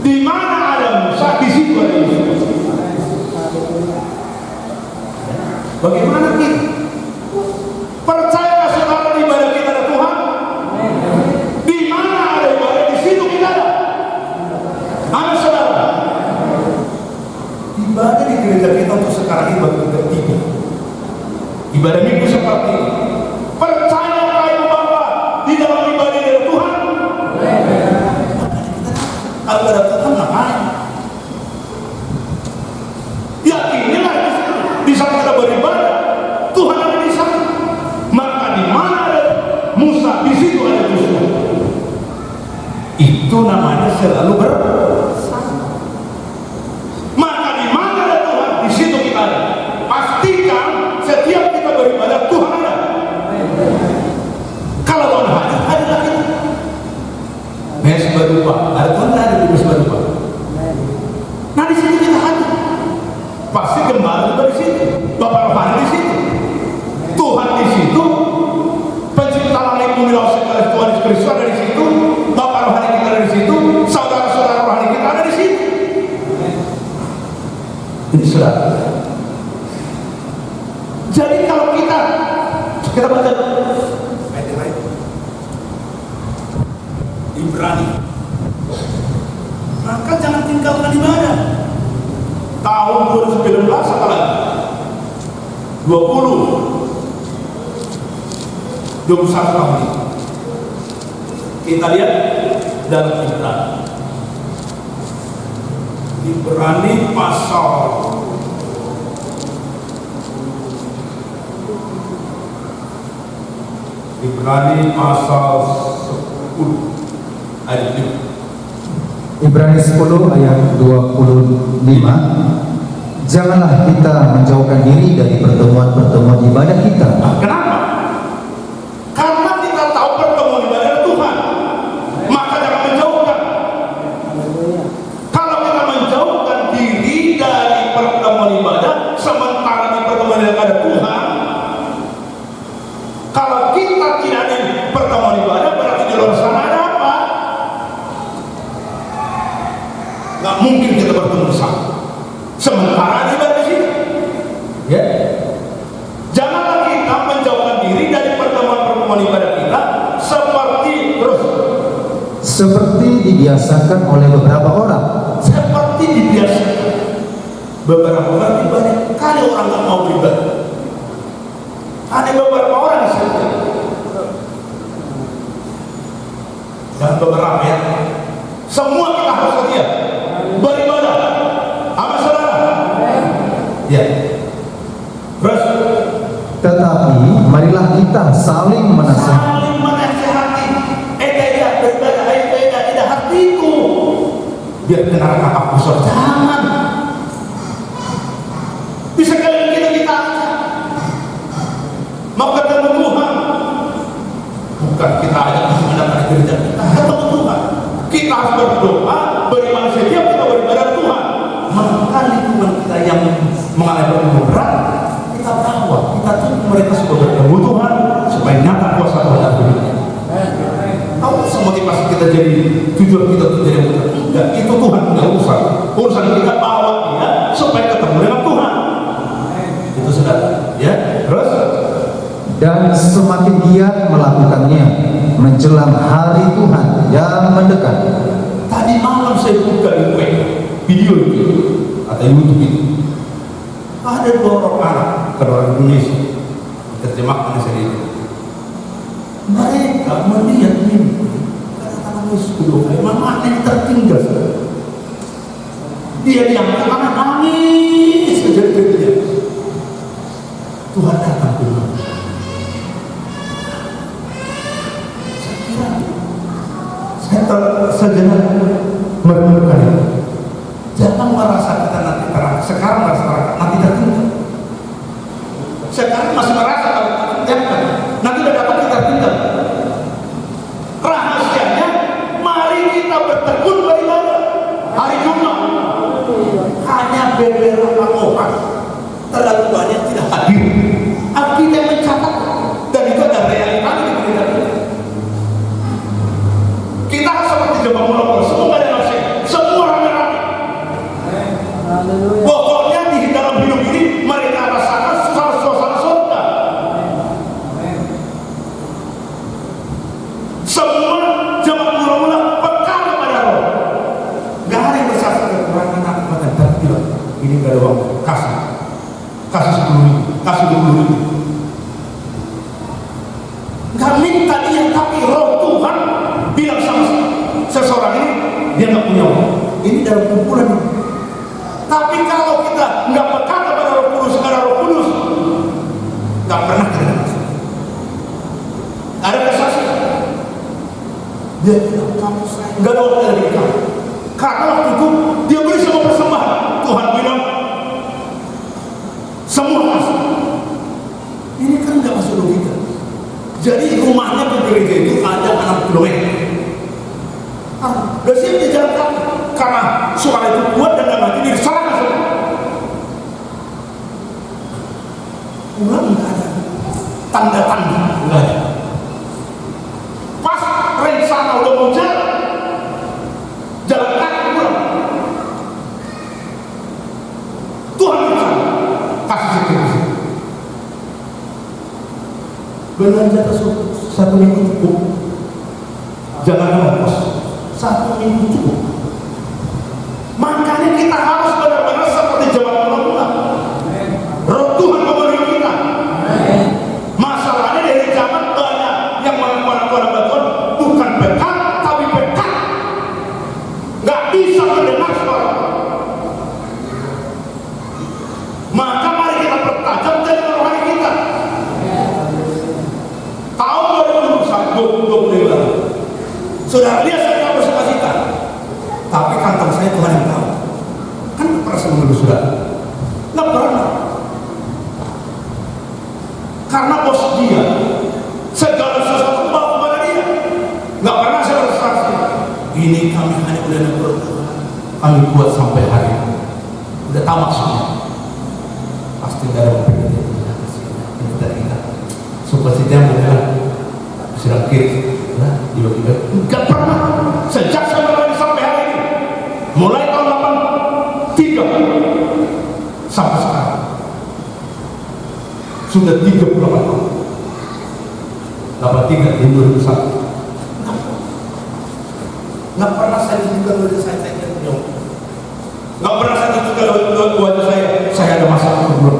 Di mana ada Musa, di situ ada Yusuf. Bagaimana kita? Percaya saudara di ibadah kita ada Tuhan? Di mana ada ibadah, di situ kita ada. Amin saudara. Ibadah di gereja kita untuk sekarang ini bagi ketiga. Ibadah minggu seperti ini. Percaya kayu Bapa di dalam ibadah dari Tuhan. Kalau ada Tuhan ngapain? Yakinilah di saat kita beribadah, Tuhan ada di sana. Maka di mana ada Musa, di situ ada Yusuf. Itu namanya selalu bersama. Maka di mana ada Tuhan, di situ kita ada. Pastikan setiap kita beribadah Tuhan ada. Kalau Tuhan hadir, hadirlah kita. Mes berupa, ada Tuhan ada di mes berupa. Nah di situ kita hadir. Pasti gembala juga di situ, Bapak rohani di situ, Tuhan di situ, pencipta langit bumi laut segala Tuhan Yesus Kristus ada di situ, Bapak rohani kita ada di situ, saudara-saudara rohani kita ada di situ. Ini saudara. Jadi kalau kita baca ayat Ibrani, maka jangan tinggalkan ibadah. Tahun 2019 apa lagi? 21 tahun ini. Kita lihat dalam Ibrani pasal Ibrani pasal 10 ayat 5. Ibrani 10 ayat 25. Janganlah kita menjauhkan diri dari pertemuan-pertemuan ibadah kita. Nah, kenapa? Karena kita tahu pertemuan ibadah Tuhan, maka jangan menjauhkan. Kalau kita menjauhkan diri dari pertemuan ibadah, sementara di pertemuan ibadah Tuhan, kalau kita tidak ada pertemuan ibadah, berarti di luar sana ada apa? nggak mungkin kita bertemu di sana. Sementara di sini, ya, janganlah kita menjauhkan diri dari pertemuan-pertemuan ibadah kita seperti dibiasakan oleh beberapa orang. Seperti dibiasakan beberapa orang ibadah. Kali orang nggak mau beribadah. Ada beberapa orang di sana. Dan beberapa ya. Semua kita harus setia beribadah. Amin saudara. Ya. Terus. Tetapi marilah kita saling menasihati. Saling menasihati. Tidak beribadah. Tidak hatiku. Biar kenal kakak kusur. Jangan. Bisa kali kita aja. Mau ketemu Tuhan. Bukan kita aja untuk mendapat gereja kita. Ketemu Tuhan. Kita harus berdoa, beriman setiap kita beribadah Tuhan. Maka lingkungan kita yang mengalami pertemuan berat, kita bawa, kita tunggu mereka supaya bertemu Tuhan, supaya nyata kuasa Tuhan dalam hidupnya. Tahu motivasi kita jadi tujuan kita untuk jadi mudah? Enggak, itu Tuhan punya urusan. Urusan kita bawa dia supaya ketemu dengan Tuhan. Itu sudah, ya. Terus. Dan semakin giat melakukannya menjelang hari Tuhan yang mendekat. Tadi malam saya buka di video itu atau YouTube itu, ada dua orang anak, kedua Indonesia, terjemahkan sendiri. Mereka melihat mimpi, kata-kata Yesus mama yang tertinggal. Dia diangkat anak nangis kejar-kejar. Tuhan datang ke rumah. Saya sejenak merenungkan itu. Jangan merasa kita nanti terang. Sekarang merasa nanti tertinggal. Sekarang masih merasa kalau jangan. Nanti udah dapat kita tertinggal. Rahasianya, mari kita bertekun beribadah hari Jumat. Hanya beberapa orang terlalu banyak tidak hadir. Kita mencatat dan itu ada realita di kita. Kita seperti jemaah monopol, semua ada nafsu, semua rame-rame. Pokoknya di dalam hidup ini mereka rasakan suasana surga. Semua jemaah mula-mula peka kepada Roh. Gak ada yang bersaksi kekurangan apa dan tidak. Ini gak ada waktu. Kasih 10.000, kasih 20.000. Gak minta dia, tapi Roh Tuhan bilang sama seseorang ini dia nggak punya uang. Ini dalam kumpulan. Tapi kalau kita nggak peka kepada Roh Kudus, kepada Roh Kudus, nggak pernah kita ada kesaksian. Dia bilang kamu saya nggak ada orang dari kamu. Karena waktu itu dia beri semua persembahan. Tuhan bilang semua kasih. Ini kan nggak masuk logika. Jadi rumahnya di gereja itu ada 6 kilometer. Udah siap di jalan kaki karena suara itu kuat dan dalam hati diserahkan semua. Pulang nggak ada tanda-tanda, nggak ada. Pas rencana udah mau jalan kaki pulang. Tuhan rencana kasih sedikit. Belanja tersebut 1 minggu cukup. Jangan ngos. 1 minggu cukup. Makanya kita harus benar-benar seperti jemaat mula-mula. Roh Tuhan memenuhi kita. Masalahnya dari zaman banyak yang mengaku-anak Tuhan bukan pekat, tapi pekat. Nggak bisa mendengar suara. Maka mari kita pertajam dari rohani kita. Tahun 2021 sudah lihat saya bersukacita, tapi kantong saya Tuhan yang tahu. Kan nggak pernah saya mengeluh sudah, nggak pernah. Karena bos dia, segala sesuatu bawa kepada dia. Nggak pernah saya bersaksi. Ini kami hanya boleh berdoa, kami buat sampai hari ini. Udah tahu maksudnya. Pasti nggak ada perbedaan. Kita sukacita yang bukan sedang kiri. Tiba-tiba nggak pernah sejak saya mulai sampai hari ini mulai mulai tahun 83 sampai sekarang sudah 38 tahun. 83 di 2001. Nggak pernah saya tunjukkan wajah saya nyong. Nggak pernah saya tunjukkan wajah saya ada masalah belum.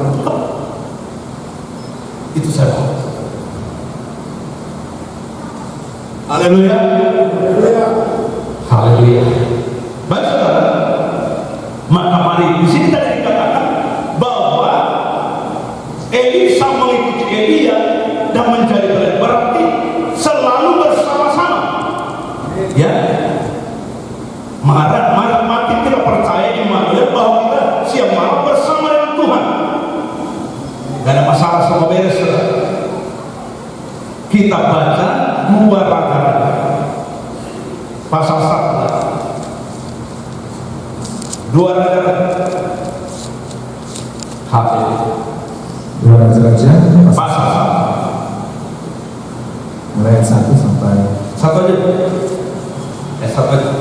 Itu saya mau. Haleluya. Haleluya. Baik saudara, maka mari di sini tadi dikatakan bahwa Elisa mengikuti Elia dan menjadi belahan, berarti selalu bersama-sama. Ya, mati tidak percaya Immanuel bahwa kita siap malam bersama dengan Tuhan. Gak ada masalah sama beres. Kita baca 2 Raja-Raja pasal 1. 2 Raja-Raja. Haleluya. 2 Raja-Raja Pasal 1. mulai 1 sampai 1 aja. 1 aja.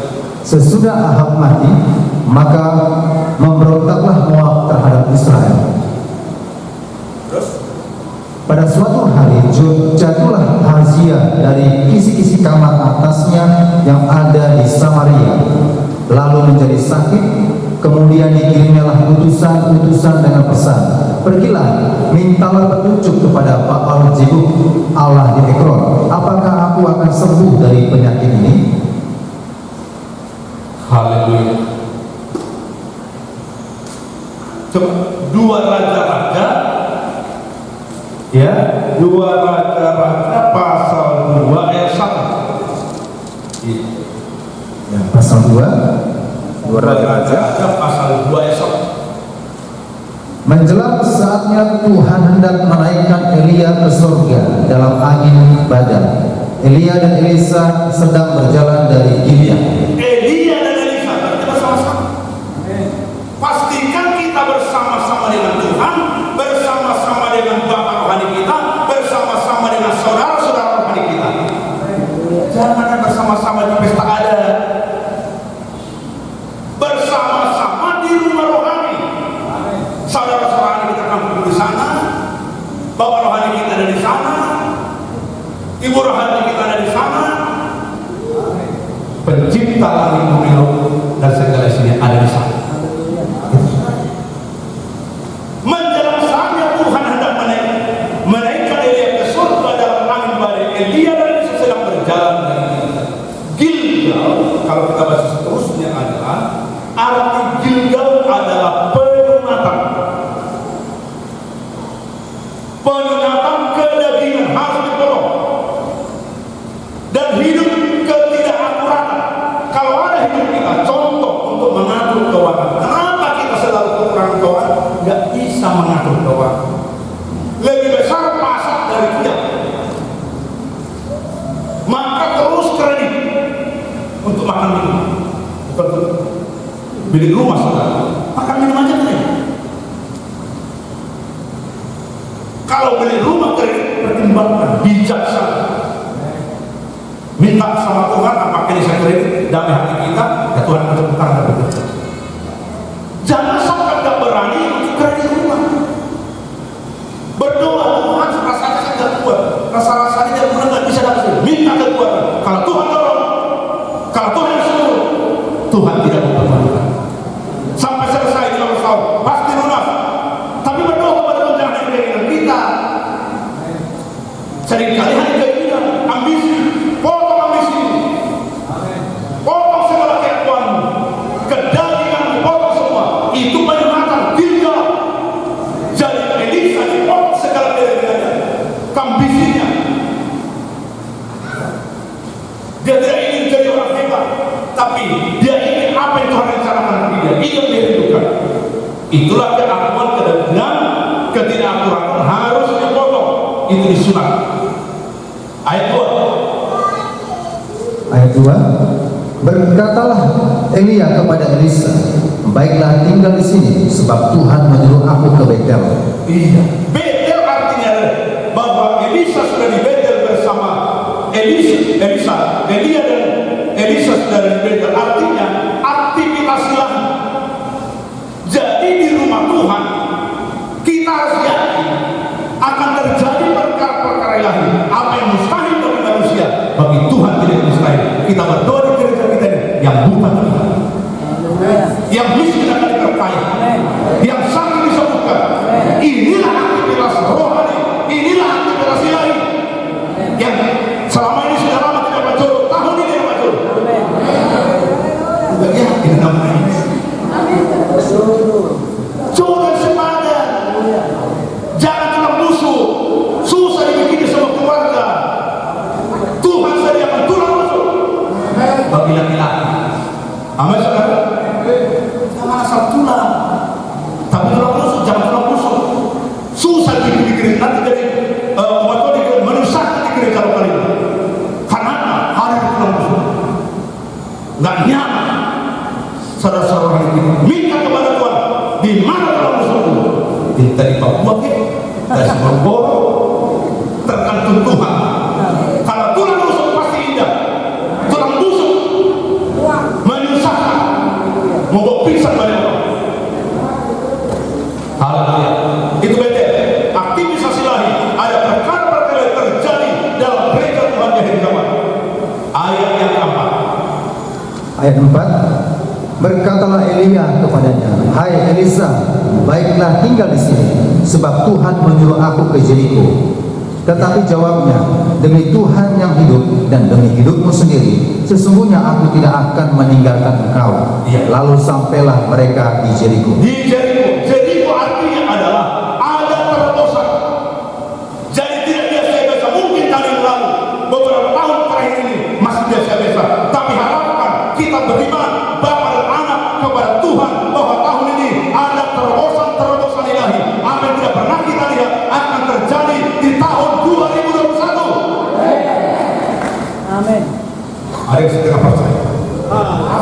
Sesudah Ahab mati, maka memberontaklah Moab terhadap Israel. Terus Pada suatu hari jatuhlah Ahazia dari kisi-kisi kamar atasnya yang ada di Samaria, lalu menjadi sakit. Kemudian dikirimlah utusan dengan pesan, pergilah, mintalah petunjuk kepada Baal Zebub, Allah di Ekron, apakah aku akan sembuh dari penyakit ini? haleluya. Coba 2 Raja-Raja, ya, 2 Raja-Raja pasal 2 ayat 1. Ya, pasal 2 Raja-Raja pasal 2 ayat 1. Menjelang saatnya Tuhan hendak menaikkan Elia ke surga dalam angin badai. Elia dan Elisa sedang berjalan dari Gibeah. Elia dan Elisa kita bersama-sama. Pastikan kita bersama-sama dengan Tuhan, bersama-sama dengan Bapak rohani kita, bersama-sama dengan saudara-saudara rohani kita. Jangan bersama-sama di pesta adat, bersama-sama di rumah rohani. Saudara-saudara rohani kita kumpul di sana, Bapak rohani kita ada di sana, Ibu rohani kita ada di sana. Pencipta langit bumi dan segala isinya ada di sana. Menjelang saatnya Tuhan hendak menaikkan Elia ke surga dalam angin badai, Elia dan Elisa sedang berjalan dari Gilgal. Kalau kita baca seterusnya adalah arti Gilgal adalah penyunatan. Penyunatan kedagingan harus dipotong dan hidup ketidakakuratan. Kalau ada hidup kita contoh untuk mengatur keuangan, kenapa kita selalu kekurangan keuangan? Nggak bisa mengatur keuangan. Lebih besar pasak dari kita, maka terus kredit untuk makan minum, untuk beli rumah saudara, makan minum aja kredit. Kalau beli rumah kredit, pertimbangkan bijaksana. Minta sama Tuhan, apakah ini saya kredit damai hati kita, ya Tuhan akan utang dan bekerja. Jangan sampai tidak berani untuk kredit rumah. Berdoa, Tuhan rasanya saya tidak kuat, rasa-rasanya tidak pernah nggak bisa dapat. Minta kekuatan. Kalau Tuhan tolong, kalau Tuhan yang suruh, Tuhan tidak mempermalukan. Sampai selesai di dalam tahun pasti lunas. Tapi berdoa kepada Tuhan jangan hanya keinginan kita. Seringkali hanya keinginan, ambisi. Potong ambisi, potong segala keakuanmu, kedaginganmu, potong semua. Itu penyunatan Gilgal. Jadi Elisa dipotong segala kedagingannya, ambisinya. Dia tidak ingin jadi orang hebat, tapi dia ingin apa yang Tuhan rencanakan bagi dia. Itu yang dia rindukan. Itulah keakuan, kedagingan, ketidakakuratan harus dipotong. Itu disunat. Ayat 2, berkatalah Elia kepada Elisa, baiklah tinggal di sini, sebab Tuhan menyuruh aku ke Betel. Iya, Betel artinya bahwa Elisa sudah di Betel bersama Elia dan Elisa sudah di Betel. Artinya aktivitas silah yang miskin akan diberkahi, yang sakit disembuhkan. Inilah aktivitas rohani, inilah aktivitas ilahi yang selama ini sudah lama tidak berjodoh, tahun ini yang berjodoh. Tidak yakin namanya. Jodoh sepadan, jangan kena musuh, susah dibikin sama keluarga. Tuhan sediakan tulang rusuk bagi laki-laki. Amin saudara. Jangan asal tulang, tapi tulang rusuk, jangan tulang rusuk. Susah dibikin nanti jadi menyusahkan dikira kalau kali ini. Karena hari itu tulang rusuk, nggak nyaman. Saudara-saudara ini minta kepada Tuhan, di mana tulang rusuk? Kita di Papua, dari Singapura, tergantung Tuhan. Kalau tulang rusuk pasti indah, tulang busuk menyusahkan, membawa pingsan banyak orang. Haleluya. Itu beda. Aktivitas ilahi, ada perkara-perkara yang terjadi dalam gereja Tuhan di akhir zaman. Ayat yang keempat. Ayat 4. Berkatalah Elia kepadanya, "Hai Elisa, baiklah tinggal di sini, sebab Tuhan menyuruh aku ke Jeriko." Tetapi jawabnya, "Demi Tuhan yang hidup dan demi hidupmu sendiri, sesungguhnya aku tidak akan meninggalkan engkau." Lalu sampailah mereka di Jeriko. Di Jeriko, Jeriko artinya adalah ada terobosan. Jadi tidak biasa-biasa. Mungkin tahun yang lalu, beberapa tahun terakhir ini masih biasa-biasa. Tapi harapkan kita beriman, Bapa dan Anak, kepada Tuhan bahwa tahun ini ada terobosan-terobosan ilahi. Apa yang tidak pernah kita lihat akan terjadi di tahun 2021. Amin. Ada yang setengah percaya.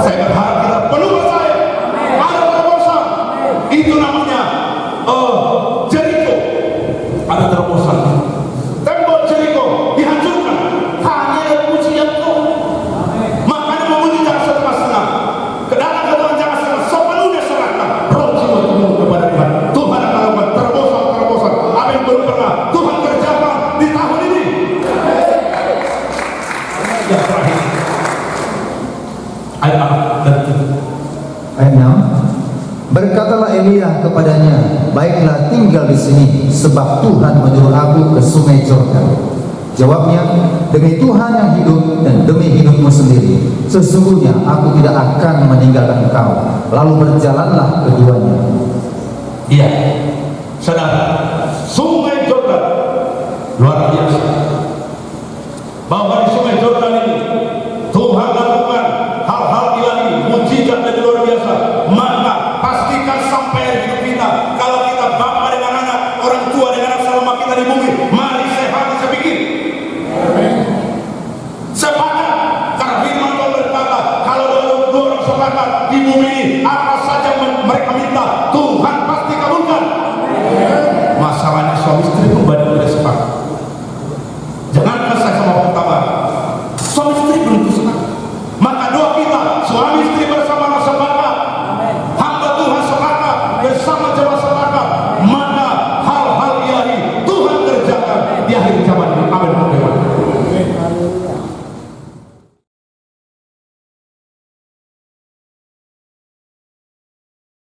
Saya berharap kita penuh percaya. Ada terobosan. Itu namanya Jeriko. Ada terobosan. Tembok Jeriko dihancurkan hanya dengan pujian Tuhan. Makanya memuji jangan setengah-setengah. Kedatangan ke Tuhan jangan setengah, sepenuhnya serahkan. Roh jiwa tubuh kepada Tuhan. Tuhan akan melakukan terobosan-terobosan. Apa yang belum pernah Tuhan kerjakan di tahun ini. Yang terakhir. Ayat 6 dan 7. Ayat 6. Berkatalah Elia kepadanya, "Baiklah tinggal di sini, sebab Tuhan menyuruh aku ke sungai Yordan." Jawabnya, "Demi Tuhan yang hidup dan demi hidupmu sendiri, sesungguhnya aku tidak akan meninggalkan engkau." Lalu berjalanlah keduanya. Iya, saudara, sungai Yordan luar biasa. Bahwa di sungai